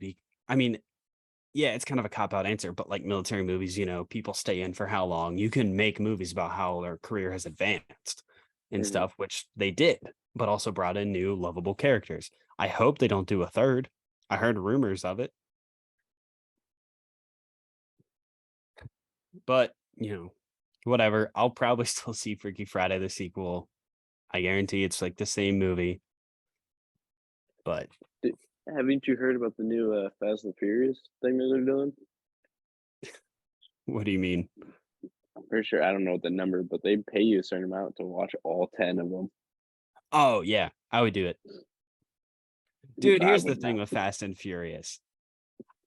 I mean, yeah, it's kind of a cop out answer, but like military movies, people stay in for how long? You can make movies about how their career has advanced and Hmm. stuff, which they did, but also brought in new lovable characters. I hope they don't do a third. I heard rumors of it, but whatever. I'll probably still see Freaky Friday the sequel. I guarantee it's like the same movie, but Did, haven't you heard about the new Fast and Furious thing that they're doing? what do you mean? I'm pretty sure I don't know what the number, but they pay you a certain amount to watch all 10 of them. Oh, yeah, I would do it. Dude, I here's the would thing not. with Fast and Furious.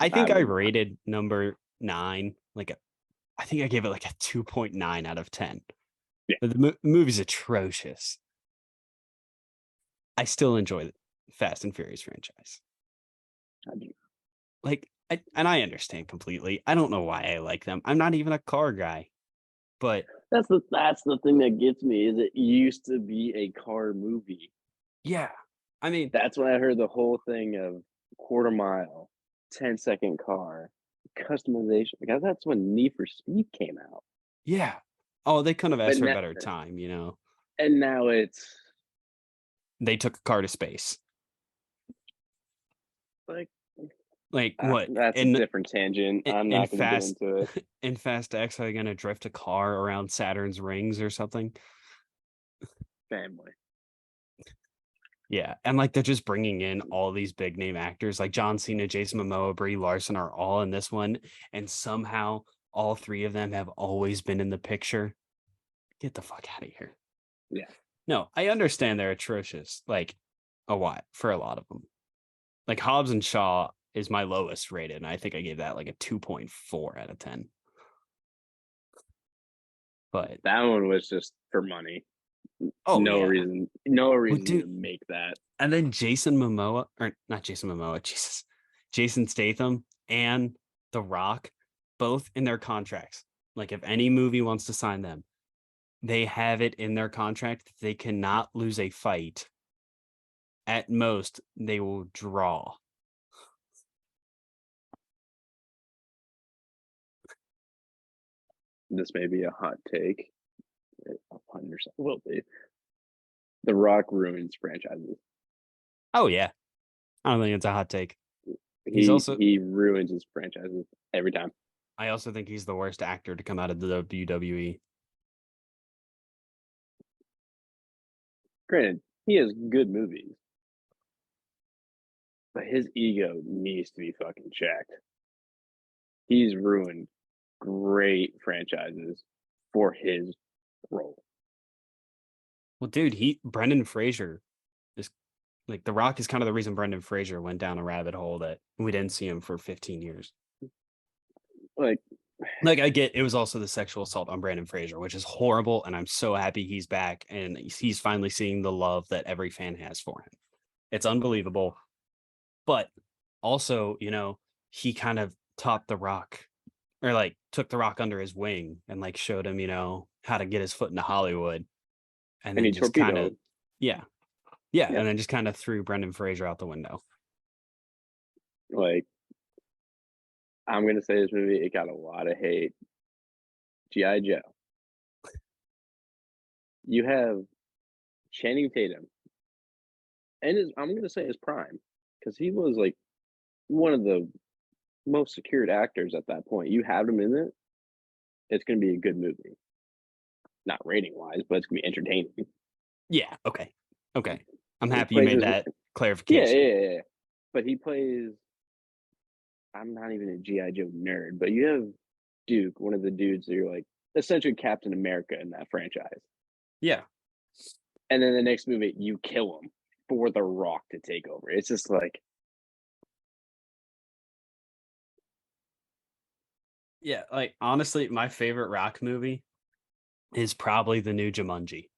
I I think I would not. rated number 9 like I think I gave it like a 2.9 out of 10. Yeah, But the movie's atrocious. I still enjoy the Fast and Furious franchise. I do. Like, and I understand completely. I don't know why I like them. I'm not even a car guy, but That's the thing that gets me is it used to be a car movie. yeah. I mean, That's when I heard the whole thing of quarter mile, 10-second car, customization. Because that's when Need for Speed came out. yeah. Oh, they couldn't have But asked for a now, better time, you know. and now it's They took a car to space. like Like what? that's a different tangent. I'm In not going to get Fast into it. in Fast X, are they gonna drift a car around Saturn's rings or something? Family. Yeah, and like they're just bringing in all these big name actors like John Cena, Jason Momoa, Brie Larson are all in this one, and somehow all three of them have always been in the picture. Get the fuck out of here. Yeah. No, I understand they're atrocious, like for a lot of them. Like Hobbs and Shaw is my lowest rated, and I think I gave that like a 2.4 out of 10. But That one was just for money. oh No yeah. reason. No Well, reason to dude, make that. and then Jason Momoa, or not Jason Momoa, Jesus, Jason Statham and The Rock, both in their contracts. Like if any movie wants to sign them, they have it in their contract that they cannot lose a fight. At most, they will draw. This may be a hot take. It 100% will be. The Rock ruins franchises. Oh yeah, I don't think it's a hot take. He's He also, he ruins his franchises every time. I also think he's the worst actor to come out of the WWE. Granted, he has good movies, but his ego needs to be fucking checked. He's ruined great franchises for his role. Well, dude, Brendan Fraser is like The Rock is kind of the reason Brendan Fraser went down a rabbit hole that we didn't see him for 15 years. Like, Like I get it was also the sexual assault on Brandon Fraser, which is horrible, and I'm so happy he's back and he's finally seeing the love that every fan has for him. It's unbelievable. But also, he kind of taught The Rock or like took The Rock under his wing and like showed him, how to get his foot into Hollywood and and then he just kind of torpedoed. yeah. Yeah, Yeah, and then just kind of threw Brendan Fraser out the window. like I'm gonna say this movie, it got a lot of hate. GI Joe. You have Channing Tatum, and I'm gonna say his prime, because he was like one of the most secured actors at that point. You have him in it, it's gonna be a good movie. Not rating wise, but it's gonna be entertaining. Yeah, okay. Okay. I'm He happy you plays made his that yeah, yeah, clarification. yeah, yeah. But he plays. I'm not even a GI Joe nerd, but you have Duke, one of the dudes that you're like essentially Captain America in that franchise, Yeah. and then the next movie you kill him for The Rock to take over. It's just like Yeah, like honestly, my favorite Rock movie is probably the new Jumanji.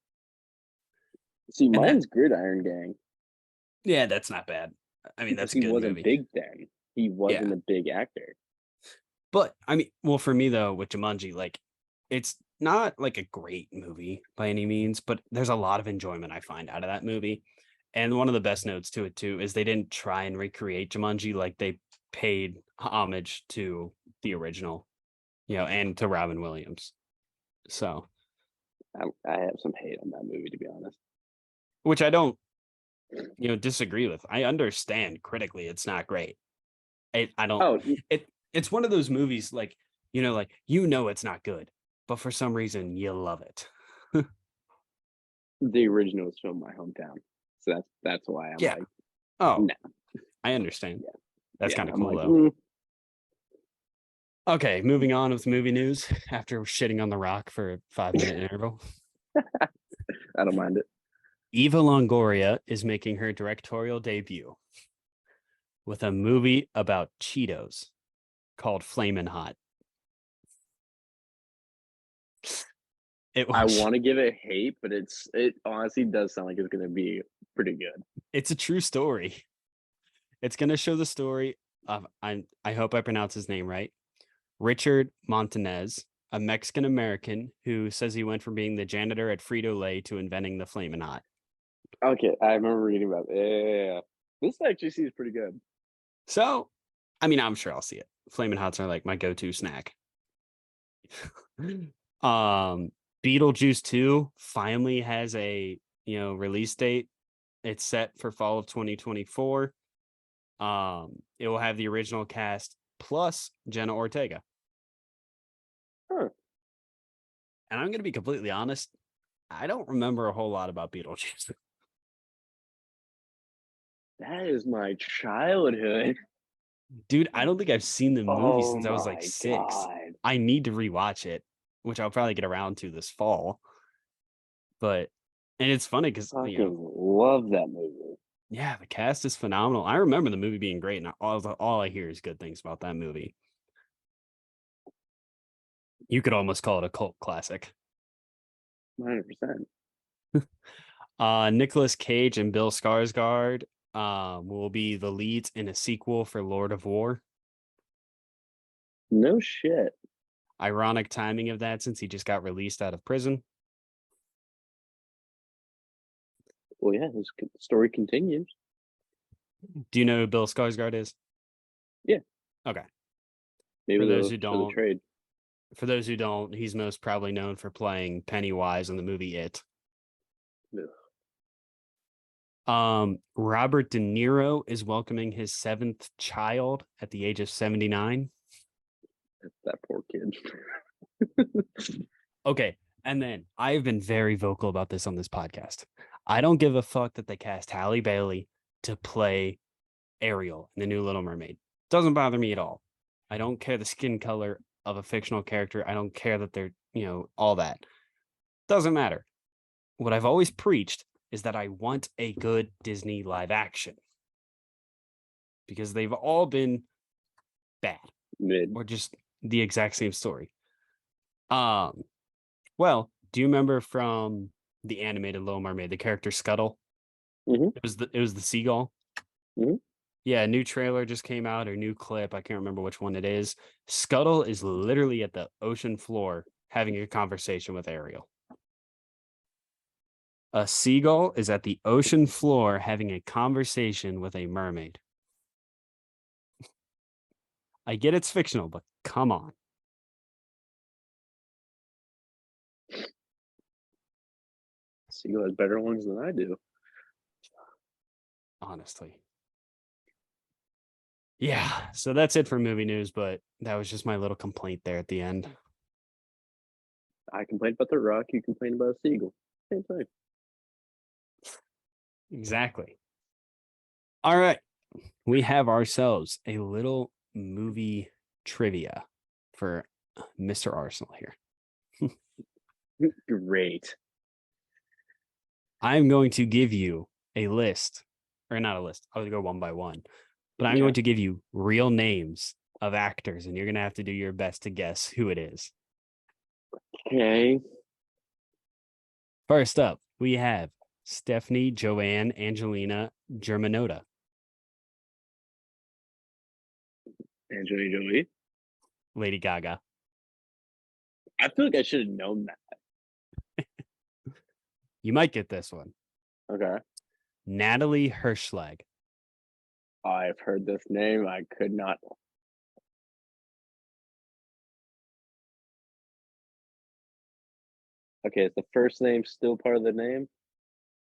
see, And that mine's Gridiron Gang yeah, that's not bad. I mean, because that's a he good wasn't movie. big then. He Yeah. wasn't a big actor. But I mean, well, for me though, with Jumanji, like it's not like a great movie by any means, but there's a lot of enjoyment I find out of that movie. And one of the best notes to it too is they didn't try and recreate Jumanji, like they paid homage to the original, and to Robin Williams. So, I have some hate on that movie, to be honest. which I don't, disagree with. I understand critically it's not great. I don't Oh, it's one of those movies like, it's not good, but for some reason you love it. the original was filmed in my hometown, so that's why I'm Yeah. like, Oh, no, I understand. yeah, That's yeah. kind of I'm cool like, though. Okay, moving on with movie news after shitting on The Rock for a 5-minute interval. I don't mind it. Eva Longoria is making her directorial debut with a movie about Cheetos called Flamin' Hot. It I was want to give it hate, but it honestly does sound like it's gonna be pretty good. it's a true story. It's going to show the story of I hope I pronounce his name right. Richard Montanez, a Mexican American who says he went from being the janitor at Frito Lay to inventing the Flamin' Hot. Okay, I remember reading about it. Yeah. This actually seems pretty good. So, I mean, I'm sure I'll see it. Flamin' Hots are like my go-to snack. um, Beetlejuice 2 finally has a release date. It's set for fall of 2024. It will have the original cast plus Jenna Ortega. Huh. And I'm gonna be completely honest, I don't remember a whole lot about Beetlejuice. That is my childhood. Dude, I don't think I've seen the movie Oh since I was like my 6. god. I need to rewatch it, which I'll probably get around to this fall. But and it's funny because Fucking love that movie. yeah, the cast is phenomenal. I remember the movie being great, and all I hear is good things about that movie. You could almost call it a cult classic. 100%. Nicolas Cage and Bill Skarsgård will be the leads in a sequel for Lord of War. No shit. Ironic timing of that since he just got released out of prison. Well, yeah, his story continues. Do you know who Bill Skarsgård is? Yeah, Okay. maybe For those who for the don't, trade. he's most probably known for playing Pennywise in the movie It. Ugh, Robert De Niro is welcoming his 7th child at the age of 79. that poor kid. Okay. And then I've been very vocal about this on this podcast. I don't give a fuck that they cast Halle Bailey to play Ariel in the new Little Mermaid. Doesn't bother me at all. I don't care the skin color of a fictional character. I don't care that they're, all that. Doesn't matter. What I've always preached is that I want a good Disney live action because they've all been bad Mid. or just the exact same story. Um, well, do you remember from the animated Little Mermaid, the character Scuttle? Hmm. It was the seagull. Hmm. Yeah, a new trailer just came out or new clip. I can't remember which one it is. Scuttle is literally at the ocean floor having a conversation with Ariel. A seagull is at the ocean floor having a conversation with a mermaid. I get it's fictional, but come on, Seagull has better ones than I do. honestly. Yeah, so that's it for movie news, but that was just my little complaint there at the end. I complain about the rock. You complain about a seagull. Same thing. Exactly. All right. We have ourselves a little movie trivia for Mr. Arsenal here. Great. I'm going to give you a list, or not a list. I'll go one by one, but I'm Okay. going to give you real names of actors, and you're going to have to do your best to guess who it is. Okay. First up, we have Stephanie Joanne Angelina Germanota, Angelina Jolie. Lady Gaga. I feel like I should have known that. You might get this one. Okay. Natalie Hirschlag. I've heard this name. I could not. Okay, is the first name still part of the name?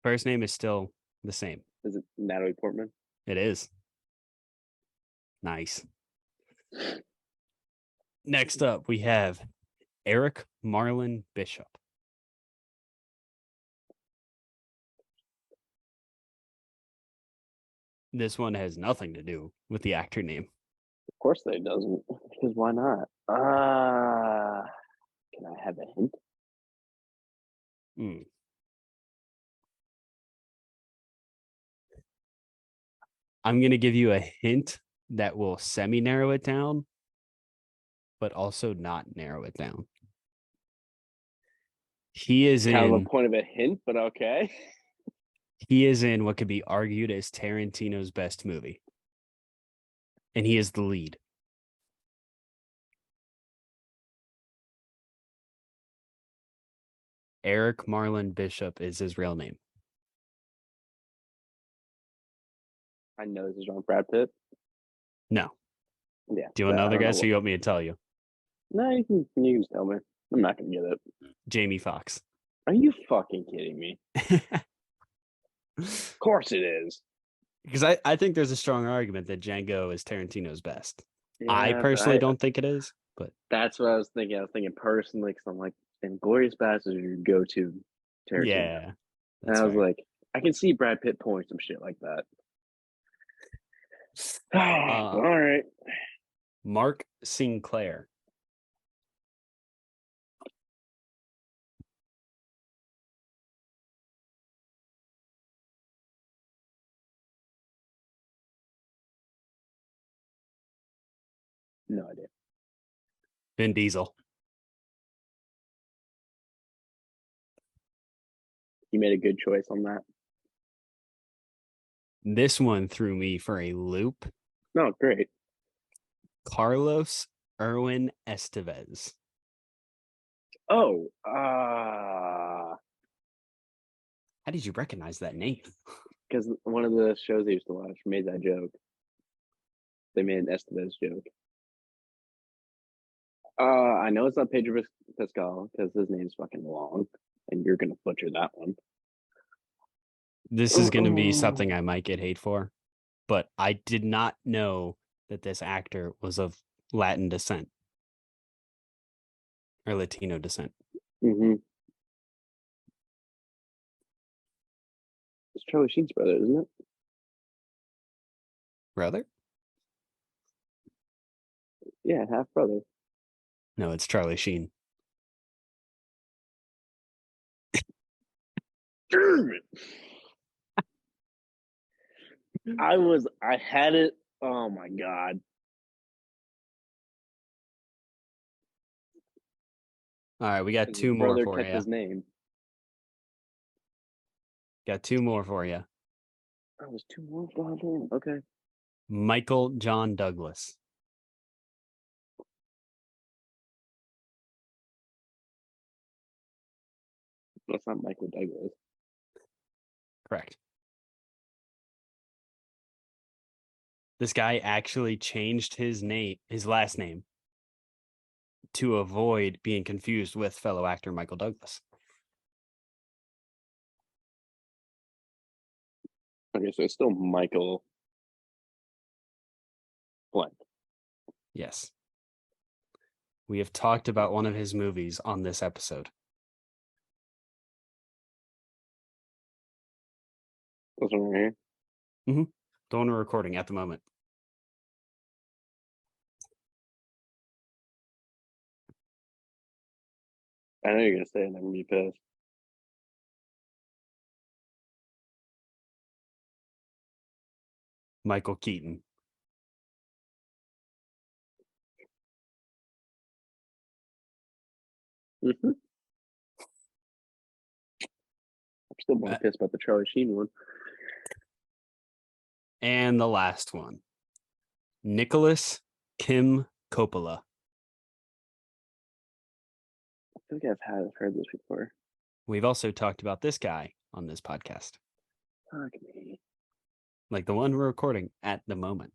First name is still the same. Is it Natalie Portman? It is. Nice. Next up, we have Eric Marlin Bishop. This one has nothing to do with the actor name. Of course they doesn't. Because why not? Can I have a hint? Hmm. I'm going to give you a hint that will semi narrow it down, but also not narrow it down. He is Kind of a in point of a hint, but okay. he is in what could be argued as Tarantino's best movie. And he is the lead. Eric Marlin Bishop is his real name. I know this is wrong. Brad Pitt. No. Yeah, Do you want I another don't know guess, or what. you want me to tell you? No, you can just tell me. I'm not gonna get it. Jamie Foxx. Are you fucking kidding me? Of course it is. Because I think there's a strong argument that Django is Tarantino's best. I Yeah, but personally don't think it is, but that's what I was thinking. I was thinking personally because I'm like, Inglorious Bastards is your go-to Tarantino, yeah, and that's I was fair. like, I can see Brad Pitt pulling some shit like that. All Uh, right. Mark Sinclair. No idea. Vin Diesel. You made a good choice on that. This one threw me for a loop. No, great. Carlos Erwin Estevez. Oh, How did you recognize that name? because one of the shows I used to watch made that joke. They made an Estevez joke. I know it's not Pedro Pascal because his name's fucking long, and you're gonna butcher that one. This is going to be something I might get hate for, but I did not know that this actor was of Latin descent or Latino descent. Mm-hmm. It's Charlie Sheen's brother, isn't it? Brother? Yeah, half brother. No, it's Charlie Sheen. Damn it. I had it. Oh my god. All right, we got His two more brother for kept you. his name. Got two more for you. That was too long. Goddamn. Okay. Michael John Douglas. That's not Michael Douglas. Correct. This guy actually changed his last name, to avoid being confused with fellow actor Michael Douglas. Okay, so it's still Michael blank. Yes. We have talked about one of his movies on this episode. This one right here. Mm-hmm. The one we're recording at the moment. I know you're gonna say it, and I'm gonna be pissed. Michael Keaton. Mm-hmm. I'm still more Uh, pissed about the Charlie Sheen one. And the last one. Nicholas Kim Coppola. I feel like I've heard this before. We've also talked about this guy on this podcast, Fuck me. like the one we're recording at the moment.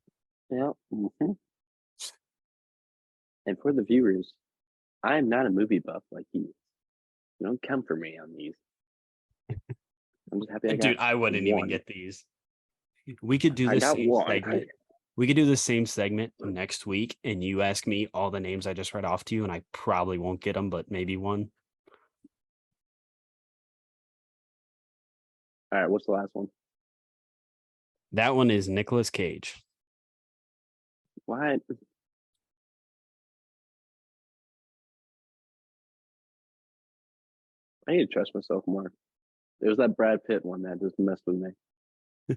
Yeah. Mm-hmm. And for the viewers, I am not a movie buff like he is. Don't come for me on these. I'm just happy I got Dude, I wouldn't even one. get these. We could do I the got same one. segment. We could do the same segment next week, and you ask me all the names I just read off to you, and I probably won't get them, but maybe one. All right, what's the last one? That one is Nicolas Cage. What? I need to trust myself more. It was that Brad Pitt one that just messed with me. I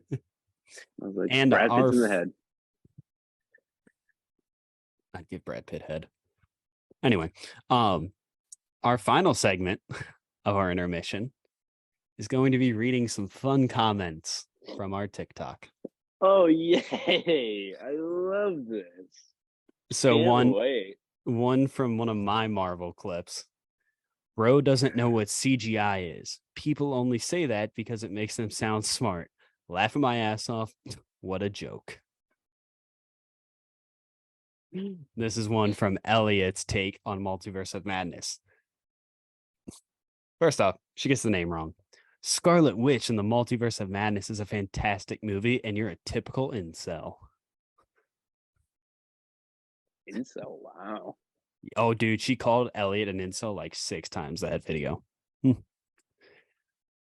was like, And Brad Pitt's in the head. I'd give Brad Pitt head. Anyway, our final segment of our intermission is going to be reading some fun comments from our TikTok. Oh yay! I love this. So Can't wait. one from one of my Marvel clips. Bro doesn't know what CGI is. People only say that because it makes them sound smart. Laughing my ass off. What a joke. This is one from Elliot's take on Multiverse of Madness. First off, she gets the name wrong. Scarlet Witch in the Multiverse of Madness is a fantastic movie, and you're a typical incel. Incel, wow. Oh, dude, she called Elliot an incel like 6 times that video. Hmm.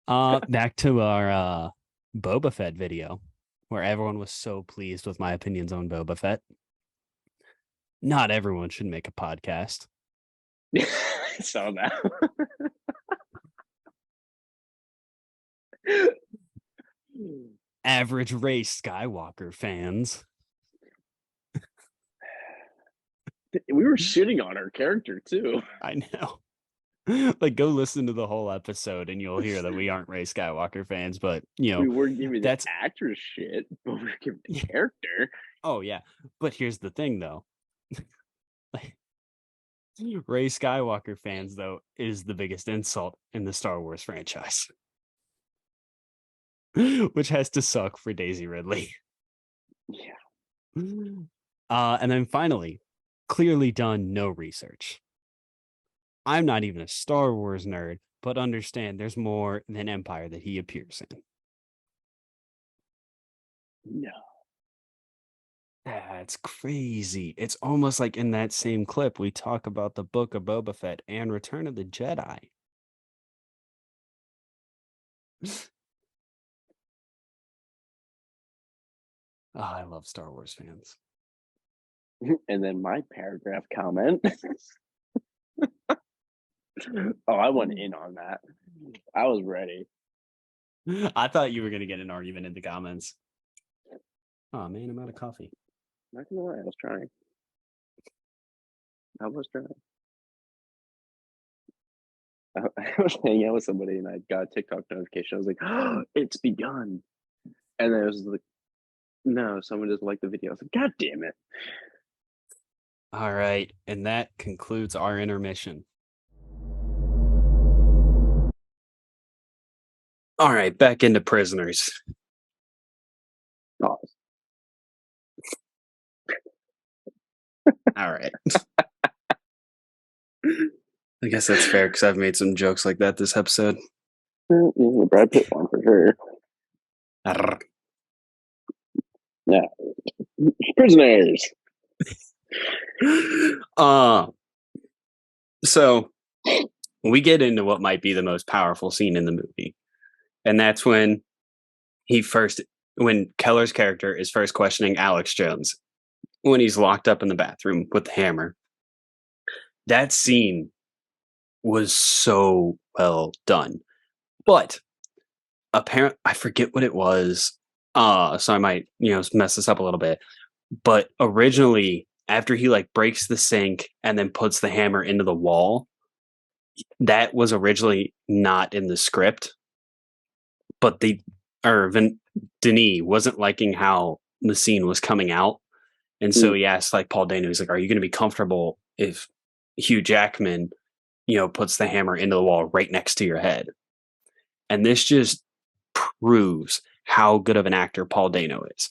Back to our Boba Fett video, where everyone was so pleased with my opinions on Boba Fett. Not everyone should make a podcast. I saw that. Average race Skywalker fans. We were shitting on her character too. I know. Like, go listen to the whole episode and you'll hear that we aren't Rey Skywalker fans, but We weren't giving the that's actress shit, but we were giving the character. oh yeah. But here's the thing though. Rey Skywalker fans though is the biggest insult in the Star Wars franchise. Which has to suck for Daisy Ridley. Yeah. And then finally, clearly done no research. I'm not even a Star Wars nerd, but understand there's more than Empire that he appears in. No. That's crazy. It's almost like in that same clip we talk about the Book of Boba Fett and Return of the Jedi. Oh, I love Star Wars fans. And then my paragraph comment. Oh, I went in on that. I was ready. I thought you were going to get an argument in the comments. Oh man, I'm out of coffee. Not gonna lie, I was trying. I was trying. I was hanging out with somebody and I got a TikTok notification. I was like, oh, it's begun. And then it was like, no, someone doesn't like the video. I was like, God damn it. All right, and that concludes our intermission. All right, back into Prisoners. Oh, All right. I guess that's fair because I've made some jokes like that this episode. the Brad Pitt one for sure. Arr. Yeah. Prisoners. So we get into what might be the most powerful scene in the movie. And that's when when Keller's character is first questioning Alex Jones when he's locked up in the bathroom with the hammer. That scene was so well done. But apparently, I forget what it was. So I might, mess this up a little bit. But originally, after he like breaks the sink and then puts the hammer into the wall, that was originally not in the script. But Denis wasn't liking how the scene was coming out. And so he asked like Paul Dano, he's like, are you going to be comfortable if Hugh Jackman, puts the hammer into the wall right next to your head? And this just proves how good of an actor Paul Dano is.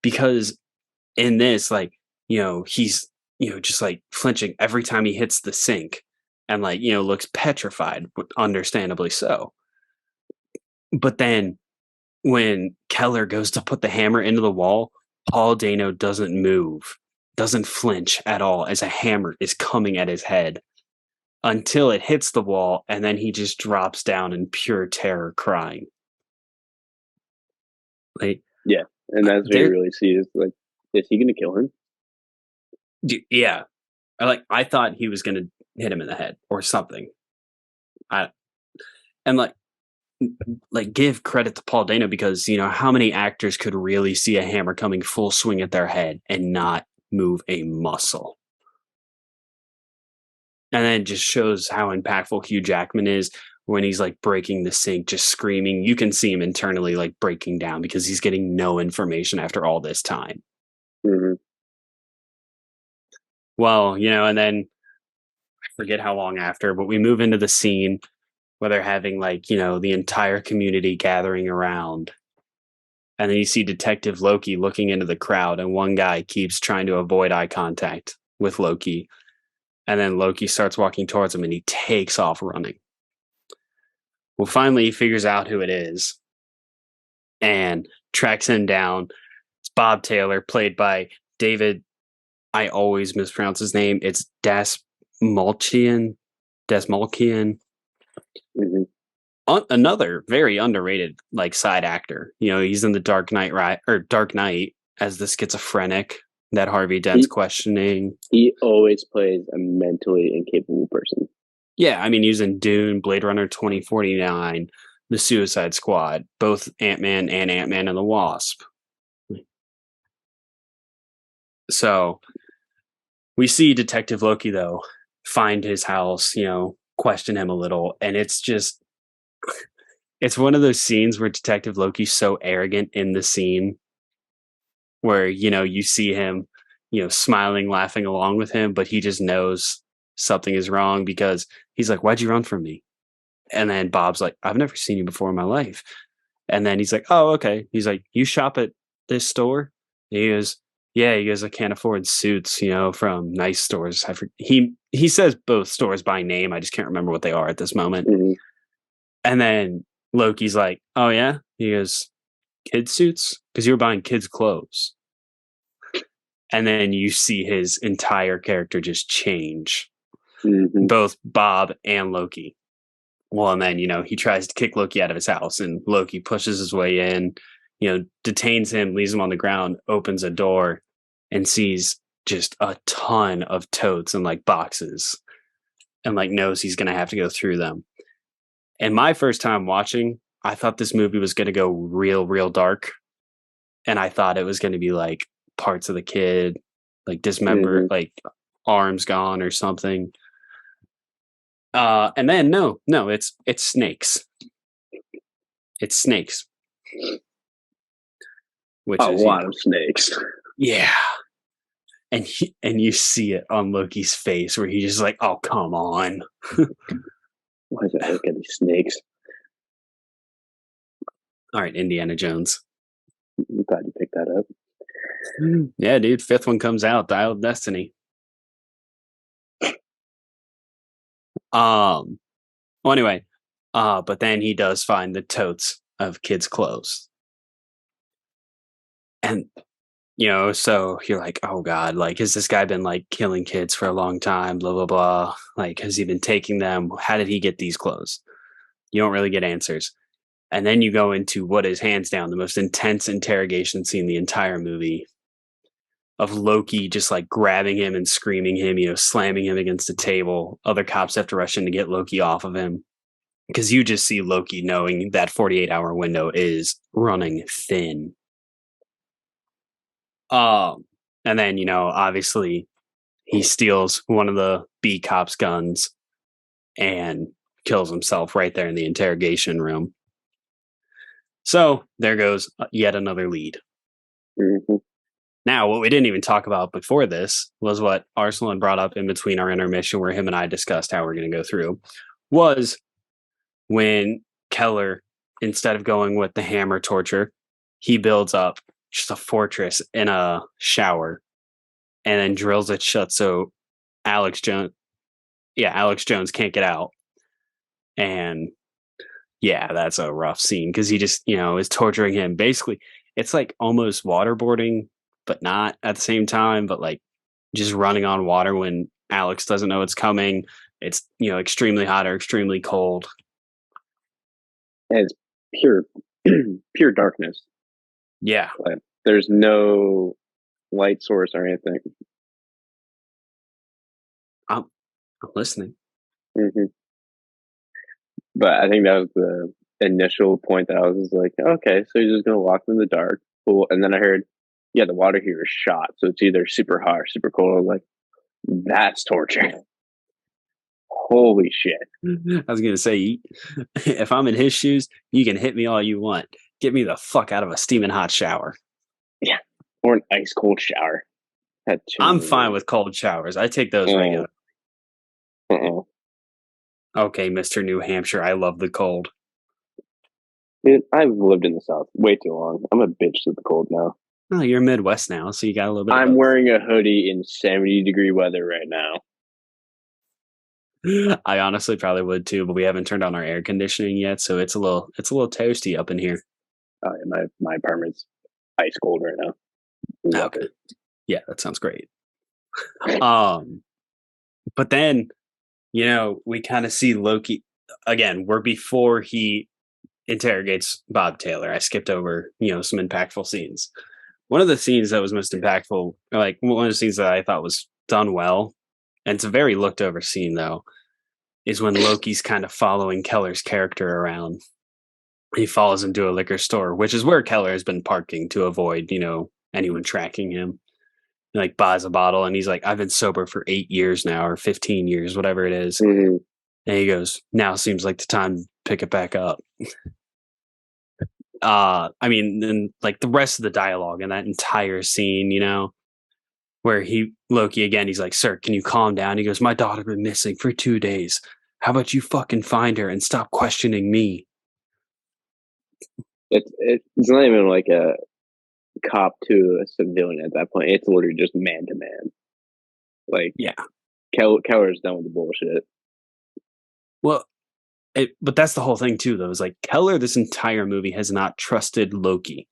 Because in this, like, he's, just like flinching every time he hits the sink and like, looks petrified, understandably so. But then when Keller goes to put the hammer into the wall, Paul Dano doesn't move, doesn't flinch at all as a hammer is coming at his head until it hits the wall, and then he just drops down in pure terror, crying. Like, yeah, and that's what you really see is like, is he going to kill him? Yeah, I thought he was going to hit him in the head or something. Give credit to Paul Dano because how many actors could really see a hammer coming full swing at their head and not move a muscle? And then it just shows how impactful Hugh Jackman is when he's like breaking the sink, just screaming. You can see him internally like breaking down because he's getting no information after all this time. Mm-hmm. Well, and then I forget how long after, but we move into the scene where they're having like, the entire community gathering around. And then you see Detective Loki looking into the crowd, and one guy keeps trying to avoid eye contact with Loki. And then Loki starts walking towards him and he takes off running. Well, finally, he figures out who it is and tracks him down. It's Bob Taylor, played by David. I always mispronounce his name. It's Desmalchian. Desmalchian. Mhm. Another very underrated like side actor. He's in the Dark Knight as the schizophrenic that Harvey Dent's He questioning. he always plays a mentally incapable person. Yeah, I mean, he was in Dune, Blade Runner 2049, The Suicide Squad, both Ant-Man and Ant-Man and the Wasp. So we see Detective Loki, though, find his house, question him a little. And it's one of those scenes where Detective Loki's so arrogant in the scene where, you see him, smiling, laughing along with him, but he just knows something is wrong because he's like, "Why'd you run from me?" And then Bob's like, "I've never seen you before in my life." And then he's like, "Oh, okay." He's like, "You shop at this store?" And he goes, "Yeah." He goes, "I can't afford suits, from nice stores." He says both stores by name. I just can't remember what they are at this moment. Mhm. And then Loki's like, "Oh yeah." He goes, "Kids suits? Because you were buying kids clothes." And then you see his entire character just change, Mhm. both Bob and Loki. Well, and then, he tries to kick Loki out of his house, and Loki pushes his way in, detains him, leaves him on the ground, opens a door, and sees just a ton of totes and like boxes, and like knows he's going to have to go through them. And my first time watching, I thought this movie was going to go real, real dark. And I thought it was going to be like parts of the kid, like dismembered, Mhm. like arms gone or something. And then no, it's snakes. It's snakes, which A is lot of snakes. yeah. And you see it on Loki's face where he's just like, "Oh, come on." Why does it look at these snakes? All right, Indiana Jones. I'm glad you picked that up. Yeah, dude. Fifth one comes out, Dial of Destiny. Um. Well, anyway, but then he does find the totes of kids' clothes, and so you're like, "Oh God, like, has this guy been like killing kids for a long time? Blah blah blah. Like, has he been taking them? How did he get these clothes?" You don't really get answers. And then you go into what is hands down the most intense interrogation scene in the entire movie of Loki just like grabbing him and screaming him, slamming him against a table. Other cops have to rush in to get Loki off of him because you just see Loki knowing that 48-hour window is running thin. Um, and then, obviously he steals one of the B cops' guns and kills himself right there in the interrogation room. So there goes yet another lead. Mhm. Now, what we didn't even talk about before this was what Arsalan brought up in between our intermission, where him and I discussed how we're going to go through, was when Keller, instead of going with the hammer torture, he builds up just a fortress in a shower and then drills it shut so Alex Jones, Alex Jones can't get out. And yeah, that's a rough scene because he just, is torturing him. Basically, it's like almost waterboarding, but not at the same time, but like just running on water when Alex doesn't know it's coming. It's, extremely hot or extremely cold. And it's pure, pure darkness. Yeah. Like, there's no light source or anything. I'm, I'm listening. Mhm. But I think that was the initial point that I was just like, okay, so you're just gonna lock them in the dark, cool. And then I heard, yeah, the water here is shot, so it's either super hot or super cold. I was like, that's torture. Holy shit. I was going to say, if I'm in his shoes, you can hit me all you want. Get me the fuck out of a steaming hot shower. Yeah. Or an ice cold shower. Had too I'm many fine words. with cold showers. I take those Uh, regular. uh-uh. Okay, Mr. New Hampshire, I love the cold. Dude, I've lived in the South way too long. I'm a bitch to the cold now. Oh, you're Midwest now, so you got a little bit of I'm both. wearing a hoodie in 70-degree weather right now. I honestly probably would too, but we haven't turned on our air conditioning yet, so it's a little toasty up in here. My apartment's ice cold right now. Love Okay. Yeah, that sounds great. Um, but then, we kind of see Loki again. We're before he interrogates Bob Taylor. I skipped over, some impactful scenes. One of the scenes that was most impactful, like one of the scenes that I thought was done well, and it's a very looked over scene though, is when Loki's kind of following Keller's character around. He follows him to a liquor store, which is where Keller has been parking to avoid, anyone tracking him. He, like, buys a bottle and he's like, I've been sober for 8 years now, or 15 years, whatever it is. it. And he goes, now seems like the time to pick it back up. I mean, then like the rest of the dialogue in that entire scene, where Loki again, he's like, sir, can you calm down? He goes, my daughter been missing for 2 days. How about you fucking find her and stop questioning me? It's not even like a cop to a civilian at that point. It's literally just man to man. Like Yeah. Keller's done with the bullshit. Well, but that's the whole thing too, though. Is like Keller, this entire movie has not trusted Loki,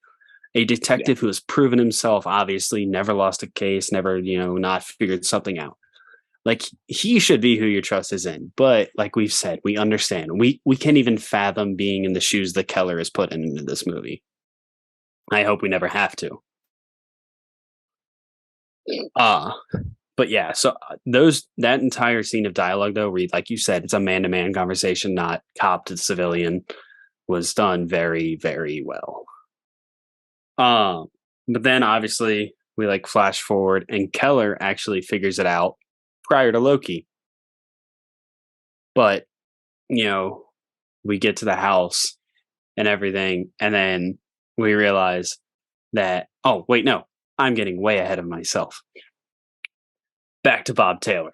a Yeah, detective who has proven himself, obviously, never lost a case, never, not figured something out. Like he should be who your trust is in. But like we've said, we understand. We can't even fathom being in the shoes that Keller is put into this movie. I hope we never have to. Uh but yeah, so that entire scene of dialogue though, where like you said, it's a man to man conversation, not cop to civilian, was done very, very well. Um, but then obviously we like flash forward and Keller actually figures it out prior to Loki. But, you know, we get to the house and everything, and then we realize that, oh, wait, no, I'm getting way ahead of myself. Back to Bob Taylor.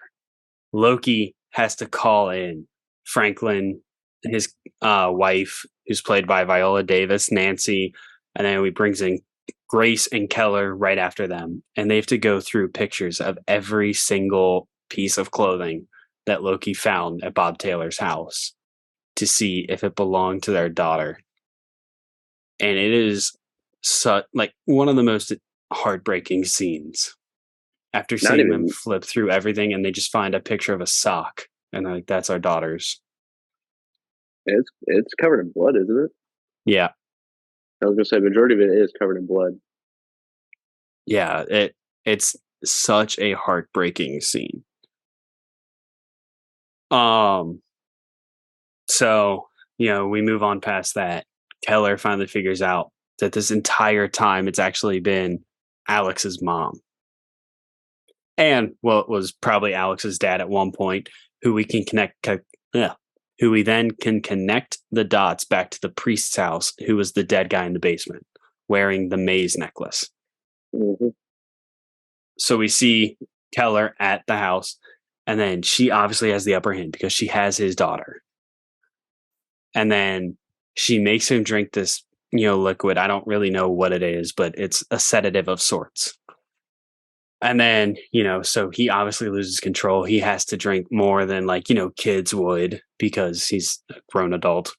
Loki has to call in Franklin, his wife, who's played by Viola Davis, Nancy, and then he brings in Grace and Keller right after them, and they have to go through pictures of every single piece of clothing that Loki found at Bob Taylor's house to see if it belonged to their daughter. And it is like one of the most heartbreaking scenes after not seeing them even. flip through everything and they just find a picture of a sock and they're like, that's our daughter's. It's covered in blood, isn't it? Yeah. I was gonna say majority of it is covered in blood. Yeah. It's such a heartbreaking scene. Um, so, we move on past that. Keller finally figures out that this entire time it's actually been Alex's mom. And well, it was probably Alex's dad at one point, who we can who we then can connect the dots back to the priest's house, who was the dead guy in the basement wearing the maze necklace. Mm-hmm. So we see Keller at the house, and then she obviously has the upper hand because she has his daughter. And then she makes him drink this, liquid. I don't really know what it is, but it's a sedative of sorts. And then, so he obviously loses control. He has to drink more than like, kids would because he's a grown adult.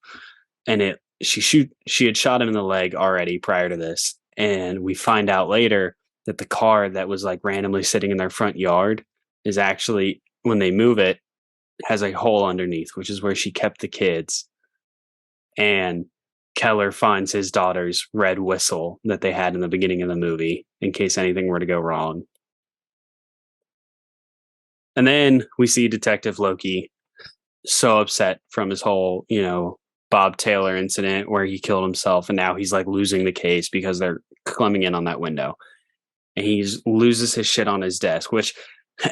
And she had shot him in the leg already prior to this. And we find out later that the car that was like randomly sitting in their front yard is actually, when they move it, has a hole underneath, which is where she kept the kids. And Keller finds his daughter's red whistle that they had in the beginning of the movie in case anything were to go wrong. And then we see Detective Loki so upset from his whole, Bob Taylor incident where he killed himself. And now he's like losing the case because they're coming in on that window. And he loses his shit on his desk, which,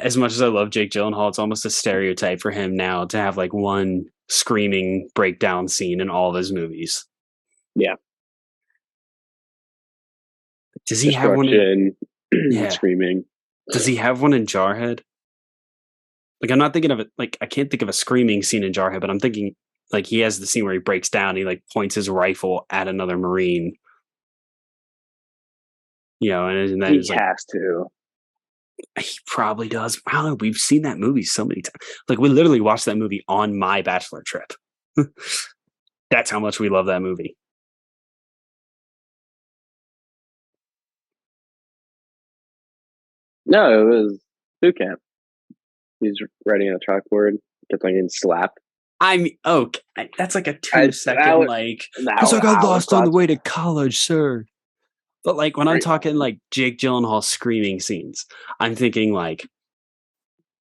as much as I love Jake Gyllenhaal, it's almost a stereotype for him now to have like one screaming breakdown scene in all of his movies. Yeah. Does he have one Destruction, yeah. screaming. Does he have one in Jarhead? Like, I'm not thinking of it. Like, I can't think of a screaming scene in Jarhead, but I'm thinking like he has the scene where he breaks down, he like points his rifle at another Marine, and then He it's like has to. he probably does. I don't know. We've seen that movie so many times. Like we literally watched that movie on my bachelor trip. That's how much we love that movie. No, it was boot camp. He's writing on a chalkboard, kept on getting slapped. That's like a I, 2 second, like, because I got that was lost on the classic. way to college, sir. But like when I'm Great talking line. like Jake Gyllenhaal screaming scenes, I'm thinking like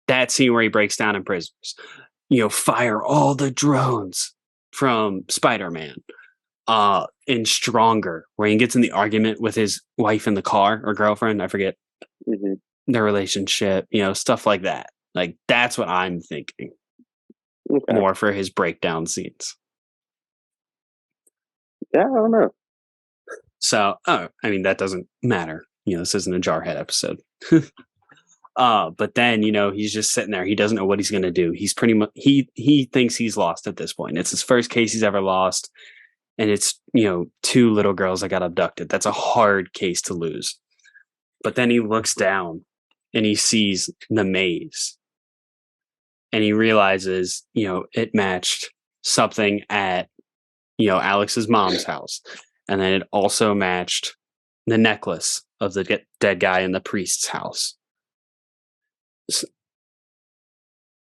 that scene where he breaks down in prisoners, fire all the drones from Spider-Man. In Stronger, where he gets in the argument with his wife in the car or girlfriend, I forget Hmm. their relationship, stuff like that. Like that's what I'm thinking Okay. more for his breakdown scenes. Yeah, I don't know. So, I mean, that doesn't matter. This isn't a Jarhead episode. But then, he's just sitting there. He doesn't know what he's going to do. He's pretty much, he thinks he's lost at this point. It's his first case he's ever lost. And it's, 2 little girls that got abducted. That's a hard case to lose. But then he looks down and he sees the maze and he realizes, it matched something at, Alex's mom's house. And then it also matched the necklace of the dead guy in the priest's house.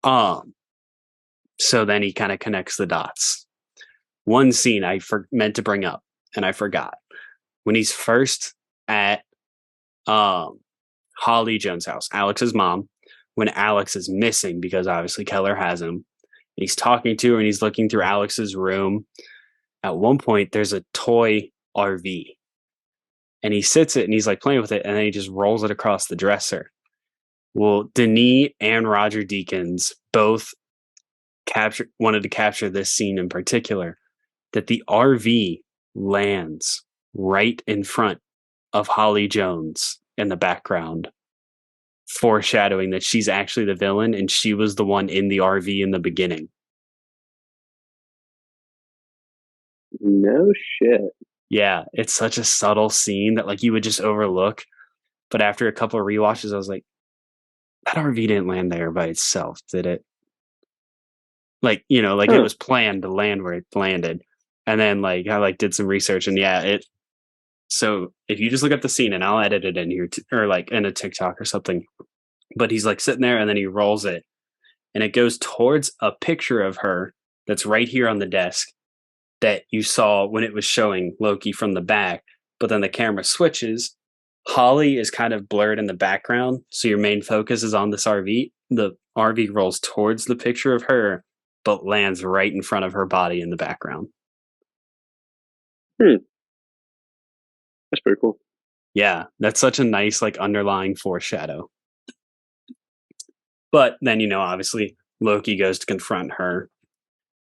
Um, so then he kind of connects the dots. One scene I meant to bring up and I forgot when he's first at Holly Jones' house, Alex's mom, when Alex is missing because obviously Keller has him. He's talking to her and he's looking through Alex's room. At one point, there's a toy RV and he sits it and he's like playing with it and then he just rolls it across the dresser. Well, Denis and Roger Deakins both wanted to capture this scene in particular, that the RV lands right in front of Holly Jones in the background, foreshadowing that she's actually the villain and she was the one in the RV in the beginning. No shit. Yeah, it's such a subtle scene that like you would just overlook. But after a couple of rewatches, I was like, that RV didn't land there by itself, did it? Like, like it Huh. was planned to land where it landed. And then like I like did some research and yeah, so if you just look up the scene and I'll edit it in here or like in a TikTok or something. But he's like sitting there and then he rolls it and it goes towards a picture of her that's right here on the desk that you saw when it was showing Loki from the back. But then the camera switches. Holly is kind of blurred in the background. So your main focus is on this RV. The RV rolls towards the picture of her, but lands right in front of her body in the background. Hmm. That's pretty cool. Yeah, that's such a nice, like, underlying foreshadow. But then, obviously, Loki goes to confront her.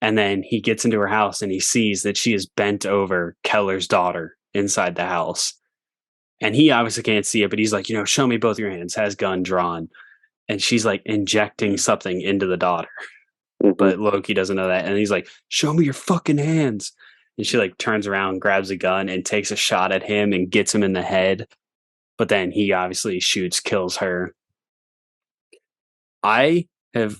And then he gets into her house and he sees that she is bent over Keller's daughter inside the house. And he obviously can't see it, but he's like, show me both your hands, has gun drawn. And she's like injecting something into the daughter. Hmm. But Loki doesn't know that. And he's like, show me your fucking hands. And she like turns around, grabs a gun, and takes a shot at him and gets him in the head. But then he obviously kills her. I have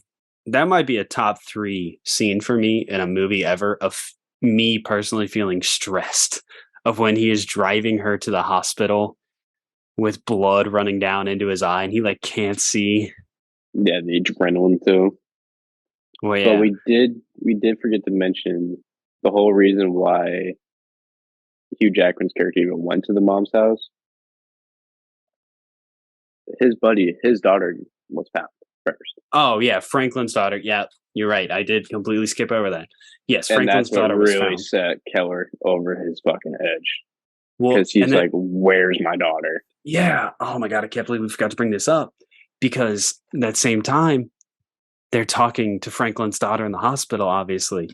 that might be a top 3 scene for me in a movie ever of me personally feeling stressed of when he is driving her to the hospital with blood running down into his eye and he like can't see. Yeah, the adrenaline too. Well, But yeah. we did forget to mention the whole reason why Hugh Jackman's character even went to the mom's house. His daughter was found first. Oh, yeah. Franklin's daughter. Yeah, you're right. I did completely skip over that. Yes, And Franklin's that's what daughter was really found. set Keller over his fucking edge. Well, Because and he's then, like, where's my daughter? yeah. Oh my God. I can't believe we forgot to bring this up because that same time, they're talking to Franklin's daughter in the hospital, obviously.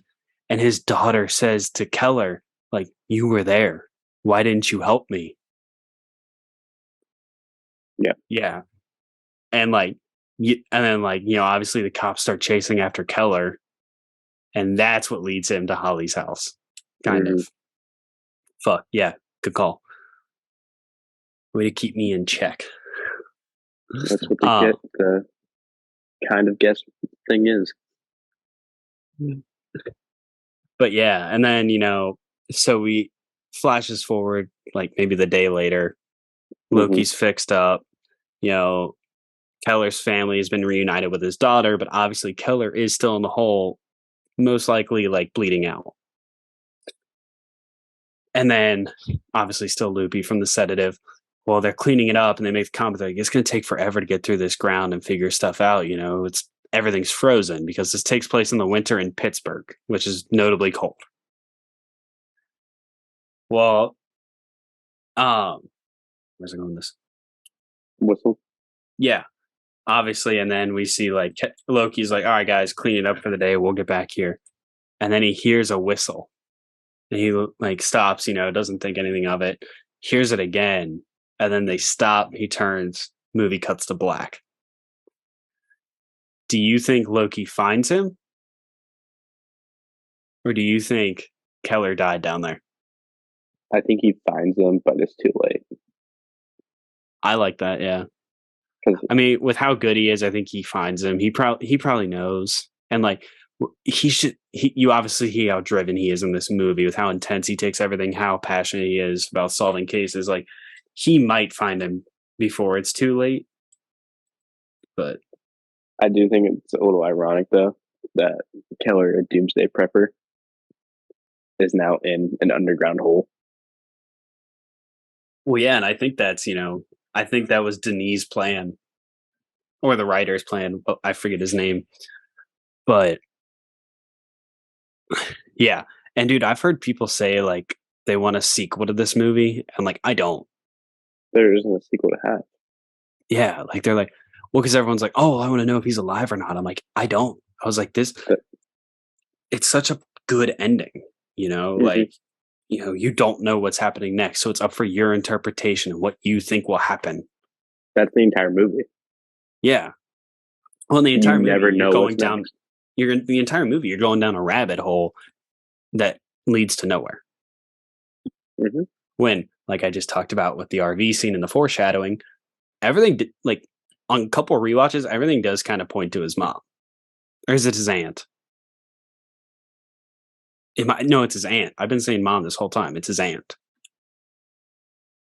And his daughter says to Keller, like, you were there. Why didn't you help me? Yeah. Yeah. And like, and then like, obviously the cops start chasing after Keller. and that's what leads him to Holly's house. Kind of. Hmm. Fuck yeah, good call. Way to keep me in check. That's what Uh, the kind of guess thing is. but yeah, and then so we flashes forward like maybe the day later. Hmm. Loki's fixed up. You know, Keller's family has been reunited with his daughter, but obviously Keller is still in the hole, most likely like bleeding out. And then obviously still loopy from the sedative. Well, they're cleaning it up and they make the comment like it's going to take forever to get through this ground and figure stuff out. It's everything's frozen because this takes place in the winter in Pittsburgh, which is notably cold. Well, where's it going? This, Whistle. yeah, obviously. And then we see like Loki's like, all right, guys, clean it up for the day. We'll get back here. And then he hears a whistle and he like stops, doesn't think anything of it, hears it again. And then they stop. He turns, movie cuts to black. Do you think Loki finds him? Or do you think Keller died down there? I think he finds them, but it's too late. I like that, yeah. Because I mean, with how good he is, I think he finds him. He probably knows. And like you obviously see how driven he is in this movie with how intense he takes everything, how passionate he is about solving cases. Like he might find him before it's too late. But I do think it's a little ironic though that Keller, a doomsday prepper, is now in an underground hole. well, yeah, and I think I think that was Denis' plan or the writer's plan. I forget his name. But yeah. And dude, I've heard people say like they want a sequel to this movie. And like, I don't. There isn't a sequel to have. Yeah. Like they're like, well, because everyone's like, oh, I want to know if he's alive or not. I'm like, I don't. I was like, it's such a good ending, Mm-hmm. like, you don't know what's happening next. So it's up for your interpretation of what you think will happen. That's the entire movie. Yeah. Well, in the You entire movie, never you're know going what's down, next. you're in the entire movie, you're going down a rabbit hole that leads to nowhere. Hmm. When, like I just talked about with the RV scene and the foreshadowing, everything like on a couple of rewatches, everything does kind of point to his mom, or is it his aunt? No, it's his aunt. I've been saying mom this whole time. It's his aunt.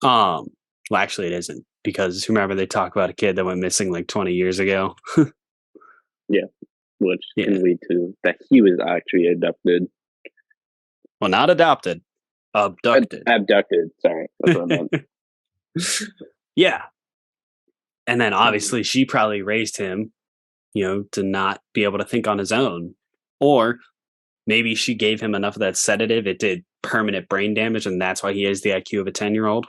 Well, actually, it isn't because remember they talk about a kid that went missing like 20 years ago. Yeah, which Yeah. can lead to that he was actually abducted. Well, not adopted, abducted. Abducted. Sorry, that's what I meant. Yeah. And then obviously she probably raised him, to not be able to think on his own. Or maybe she gave him enough of that sedative, it did permanent brain damage, and that's why he has the IQ of a 10-year-old.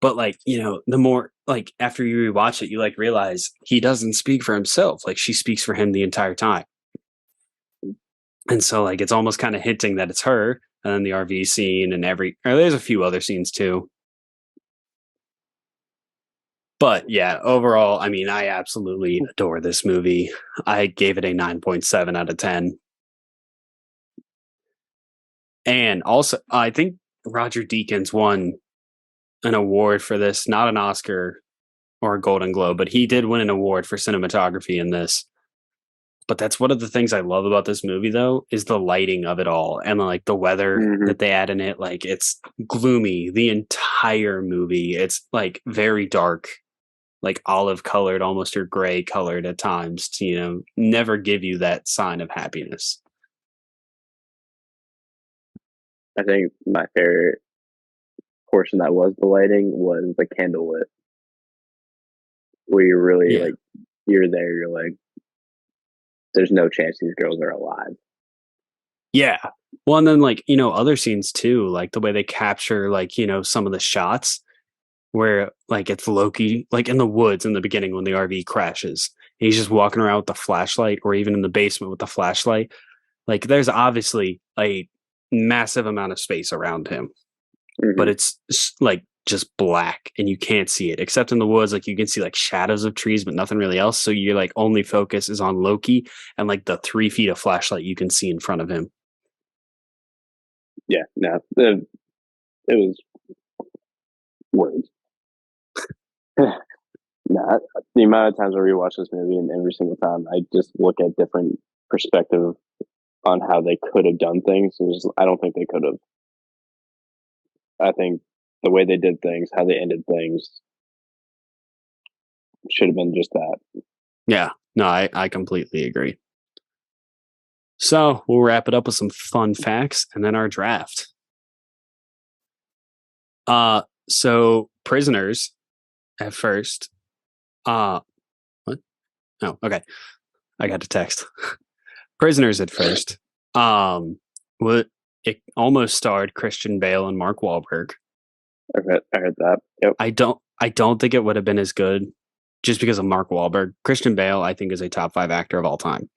But like, the more like after you rewatch it, you like realize he doesn't speak for himself. Like she speaks for him the entire time. And so like it's almost kind of hinting that it's her. And then the RV scene and there's a few other scenes too. But yeah, overall, I mean, I absolutely adore this movie. I gave it a 9.7 out of 10. And also, I think Roger Deakins won an award for this, not an Oscar or a Golden Globe, but he did win an award for cinematography in this. But that's one of the things I love about this movie, though, is the lighting of it all and like the weather Hmm. that they add in it. Like it's gloomy the entire movie. It's like very dark, like olive colored, almost or gray colored at times to, never give you that sign of happiness. I think my favorite portion that was the lighting was the candlelit, where you're really Yeah. like, you're there, you're like, there's no chance these girls are alive. Yeah. Well, and then like, other scenes too, like the way they capture like, some of the shots where like it's Loki, like in the woods in the beginning when the RV crashes. He's just walking around with the flashlight or even in the basement with the flashlight. Like there's obviously a massive amount of space around him, but Hmm. it's like just black and you can't see it except in the woods. Like you can see like shadows of trees, but nothing really else. So your like only focus is on Loki and like the 3 feet of flashlight you can see in front of him. Yeah, no, it was words. Nah, the amount of times I rewatch this movie, and every single time I just look at different perspective on how they could have done things. I don't think they could have. I think the way they did things, how they ended things, should have been just that. Yeah, no, I completely agree. So we'll wrap it up with some fun facts and then our draft. So prisoners at first. What? Oh, okay. I got the text. Prisoners at first. What it almost starred Christian Bale and Mark Wahlberg. I heard that. Yep. I don't think it would have been as good just because of Mark Wahlberg. Christian Bale, I think, is a top 5 actor of all time.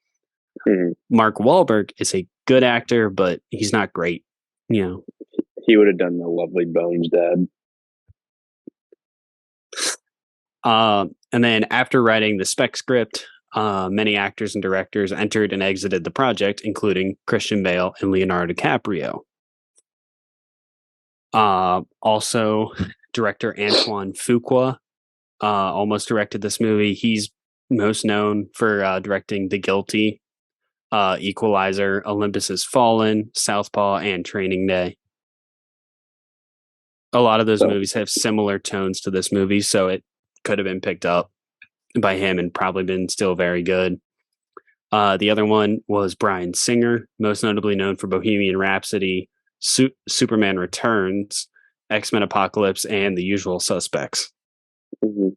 Mhm. Mark Wahlberg is a good actor, but he's not great. You know, He would have done the Lovely Bones Dad. And then after writing the spec script, many actors and directors entered and exited the project, including Christian Bale and Leonardo DiCaprio. Also, director Antoine Fuqua almost directed this movie. He's most known for directing The Guilty, Equalizer, Olympus Has Fallen, Southpaw, and Training Day. A lot of those So movies have similar tones to this movie, so it could have been picked up by him and probably been still very good. The other one was Bryan Singer, most notably known for Bohemian Rhapsody, Superman Returns, X-Men Apocalypse, and The Usual Suspects. mhm.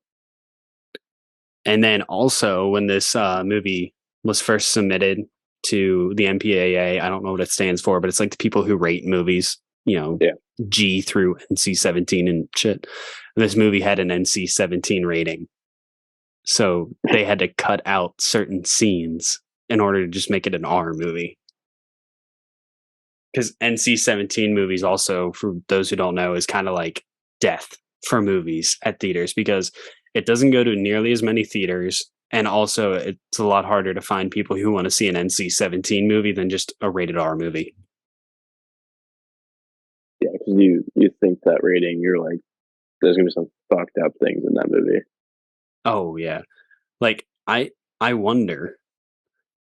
And then also, when this movie was first submitted to the MPAA, I don't know what it stands for, but it's like the people who rate movies, Yeah. G through NC-17 and shit. And this movie had an NC-17 rating. So they had to cut out certain scenes in order to just make it an R movie. Because NC-17 movies also, for those who don't know, is kind of like death for movies at theaters because it doesn't go to nearly as many theaters. And also, it's a lot harder to find people who want to see an NC-17 movie than just a rated R movie. Yeah, because you think that rating, you're like, there's gonna be some fucked up things in that movie. Oh yeah, like I wonder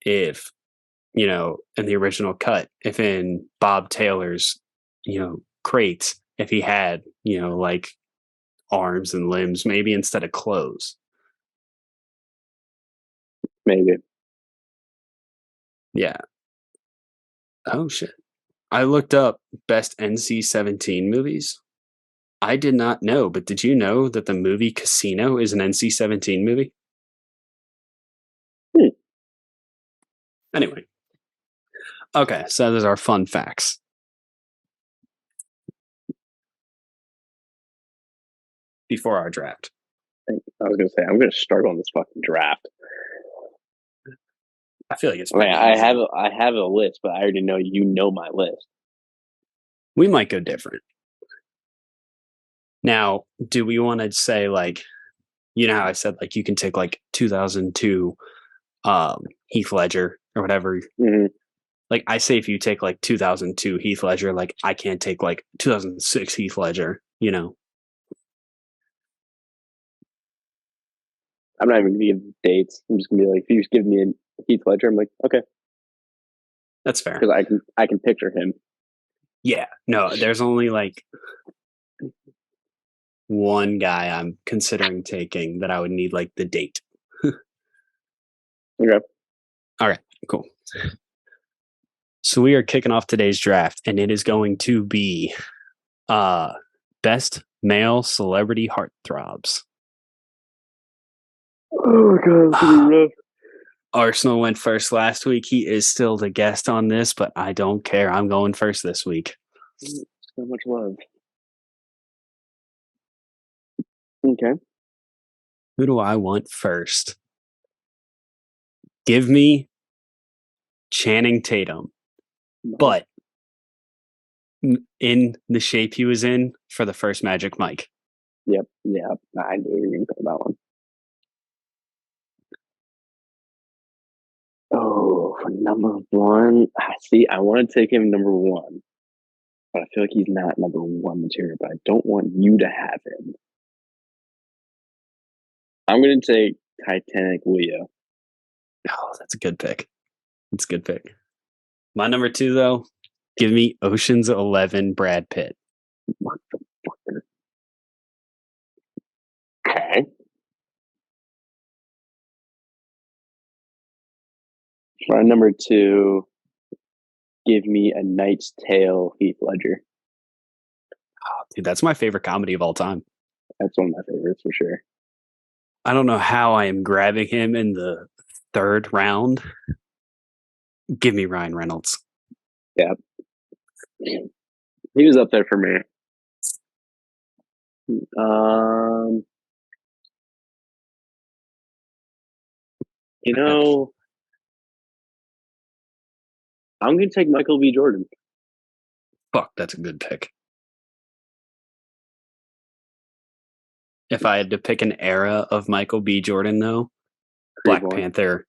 if in the original cut, if in Bob Taylor's crates, if he had like arms and limbs, maybe instead of clothes. Maybe. Yeah. Oh shit. I looked up best NC-17 movies. I did not know, but did you know that the movie Casino is an NC-17 movie? Hmm. Anyway. Okay, so those are fun facts. Before our draft. I was gonna say I'm gonna start on this fucking draft. I feel like it's I mean, pretty I easy. have a list, but I already know my list. We might go different. Now, do we want to say like, how I said like you can take like 2002 Heath Ledger or whatever. Mm-hmm. Like I say if you take like 2002 Heath Ledger, like I can't take like 2006 Heath Ledger, I'm not even gonna give dates. I'm just gonna be like, if you just give me a Heath Ledger, I'm like, okay, That's fair. because I can picture him. Yeah. No, there's only like one guy I'm considering taking that I would need like the date. Okay. All right, cool. So we are kicking off today's draft, and it is going to be best male celebrity heartthrobs. Oh god, it's gonna be rough. Arsenal went first last week. He is still the guest on this, but I don't care. I'm going first this week. So much love. Okay. Who do I want first? Give me Channing Tatum, but in the shape he was in for the first Magic Mike. Yep. Yep. I knew you were going to call that one. Oh, for number one. See, I want to take him number one, but I feel like he's not number one material, but I don't want you to have him. I'm going to take Titanic Leo. Oh, that's a good pick. That's a good pick. My number two, though, give me Ocean's 11 Brad Pitt. What the fucker? Okay. My number two, give me A Knight's Tale, Heath Ledger. Oh, dude, that's my favorite comedy of all time. That's one of my favorites for sure. I don't know how I am grabbing him in the third round. Give me Ryan Reynolds. Yeah. He was up there for me. Um, you know, I'm gonna take Michael B. Jordan. Fuck, that's a good pick. If I had to pick an era of Michael B. Jordan, though, Creed Black one. Panther.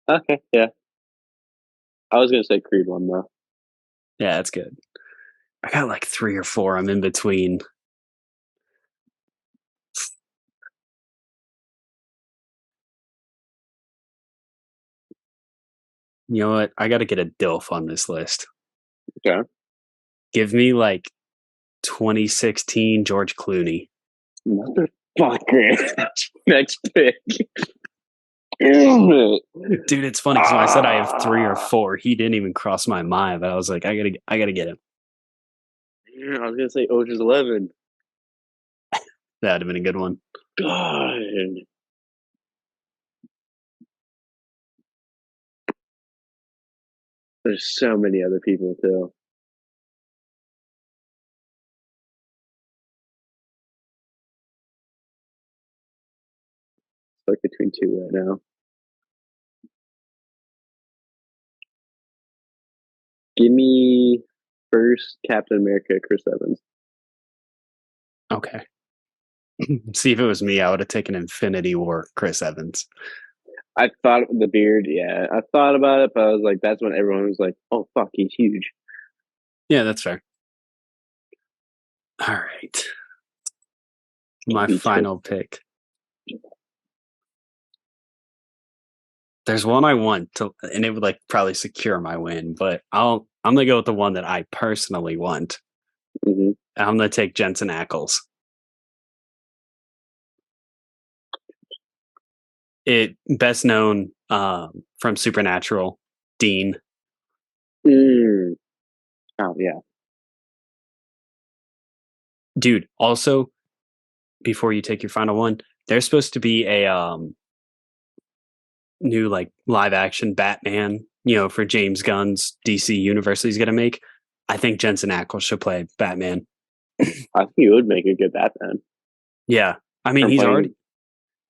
Okay, yeah. I was gonna say Creed one though. Yeah, that's good. I got like three or four. I'm in between. You know what? I got to get a DILF on this list. Okay. Give me like 2016 George Clooney. Motherfucker. Next pick. Damn it. Dude, it's funny because when I said I have three or four, he didn't even cross my mind. But I was like, I gotta get him. I was gonna say Ocean's 11. That'd have been a good one. God. There's so many other people too. It's like between two right now. Give me first Captain America, Chris Evans. Okay. See, if it was me, I would have taken Infinity War, Chris Evans. I thought the beard, yeah. I thought about it, but I was like, that's when everyone was like, oh fuck, he's huge. Yeah, that's fair. All right. My He took final pick. There's one I want to, and it would like probably secure my win, but I'm gonna go with the one that I personally want. mm-hmm. I'm gonna take Jensen Ackles. It best known from Supernatural, Dean. Oh yeah. Dude, also before you take your final one, there's supposed to be a new like live action Batman, for James Gunn's DC universe he's gonna make. I think Jensen Ackles should play Batman. I think he would make a good Batman. Yeah. I mean From playing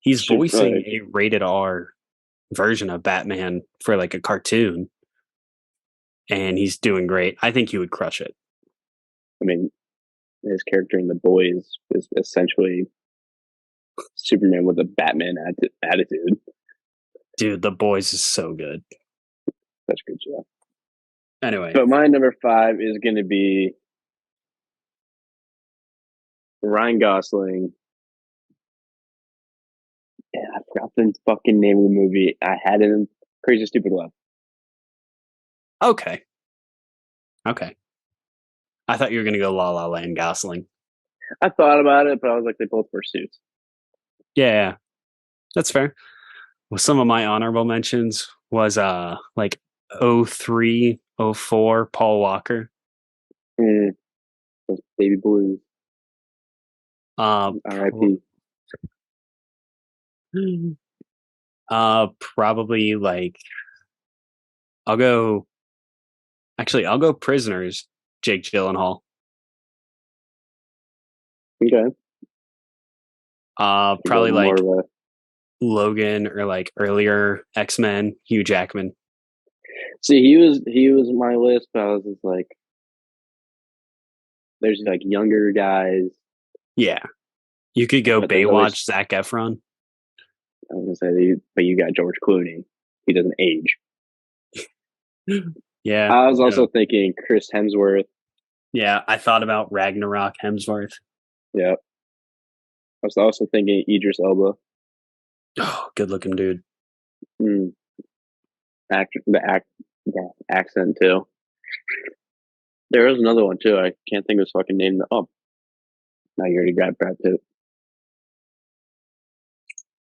he's super voicing a rated R version of Batman for like a cartoon, and he's doing great. I think he would crush it. I mean, his character in The Boys is essentially Superman with a Batman attitude. Dude, The Boys is so good. Such a good show. Anyway, But my number five is going to be Ryan Gosling. Yeah, I forgot the fucking name of the movie. I had it in Crazy Stupid Love. okay. Okay. I thought you were gonna go La La Land Gosling. I thought about it, but I was like, they both wear suits. Yeah, that's fair. Well, some of my honorable mentions was like 03, 04 Paul Walker. Mm, those baby blues. Uh R.I.P. probably like I'll go Prisoners, Jake Gyllenhaal. Okay. Probably More like of a. Logan or like earlier X-Men, Hugh Jackman. See, he was my list, but I was just like, There's like younger guys, Yeah. You could go but there's always Baywatch, Zac Efron. I was gonna say, but you got George Clooney. He doesn't age. Yeah. I was No. also thinking Chris Hemsworth. Yeah. I thought about Ragnarok Hemsworth. Yeah. I was also thinking Idris Elba. Oh, good looking dude. Mm, the accent too. There was another one too. I can't think of his fucking name. Oh, now you already got Brad Pitt.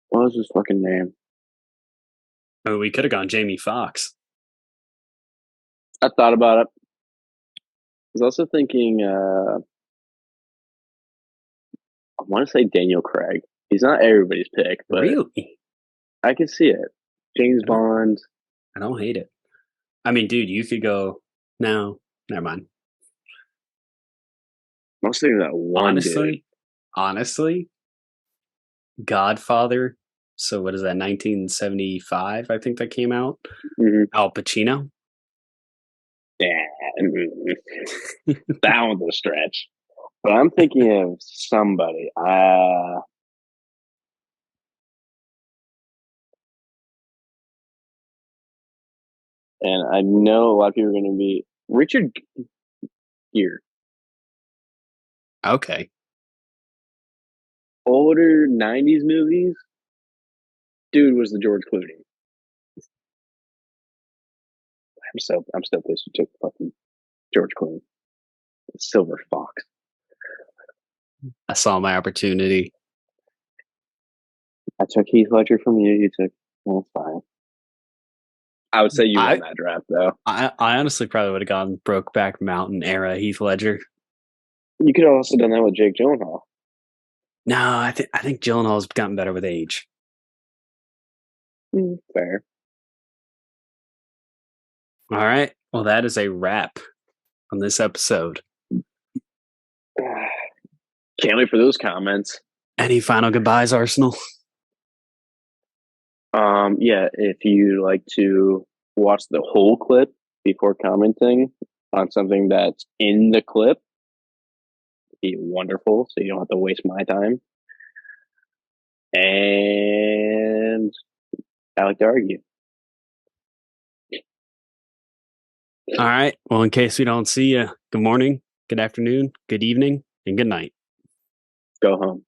What was his fucking name? Oh, we could have gone Jamie Foxx. I thought about it. I was also thinking. I want to say Daniel Craig. He's not everybody's pick, but Really? I can see it. James I don't Bond. I don't hate it. I mean, dude, you could go no, never mind. Mostly that one dude. Honestly, Godfather. So what is that? 1975, I think that came out. Mm-hmm. Al Pacino. Yeah, that one's a stretch. But I'm thinking of somebody. And I know a lot of people are going to be Richard Gere. Okay. Older '90s movies. Dude was the George Clooney. I'm still pissed you took fucking George Clooney. Silver Fox. I saw my opportunity. I took Heath Ledger from you. You took. Well, that's fine. I would say you won I that draft though. I honestly probably would have gone Brokeback Mountain era Heath Ledger. You could have also done that with Jake Gyllenhaal. No, I think Gyllenhaal's gotten better with age. Fair. All right. Well, that is a wrap on this episode. Can't wait for those comments. Any final goodbyes, Arsenal? Yeah, if you like to watch the whole clip before commenting on something that's in the clip, be wonderful. So you don't have to waste my time. And I like to argue. All right. Well, in case we don't see you, good morning, good afternoon, good evening, and good night. Go home.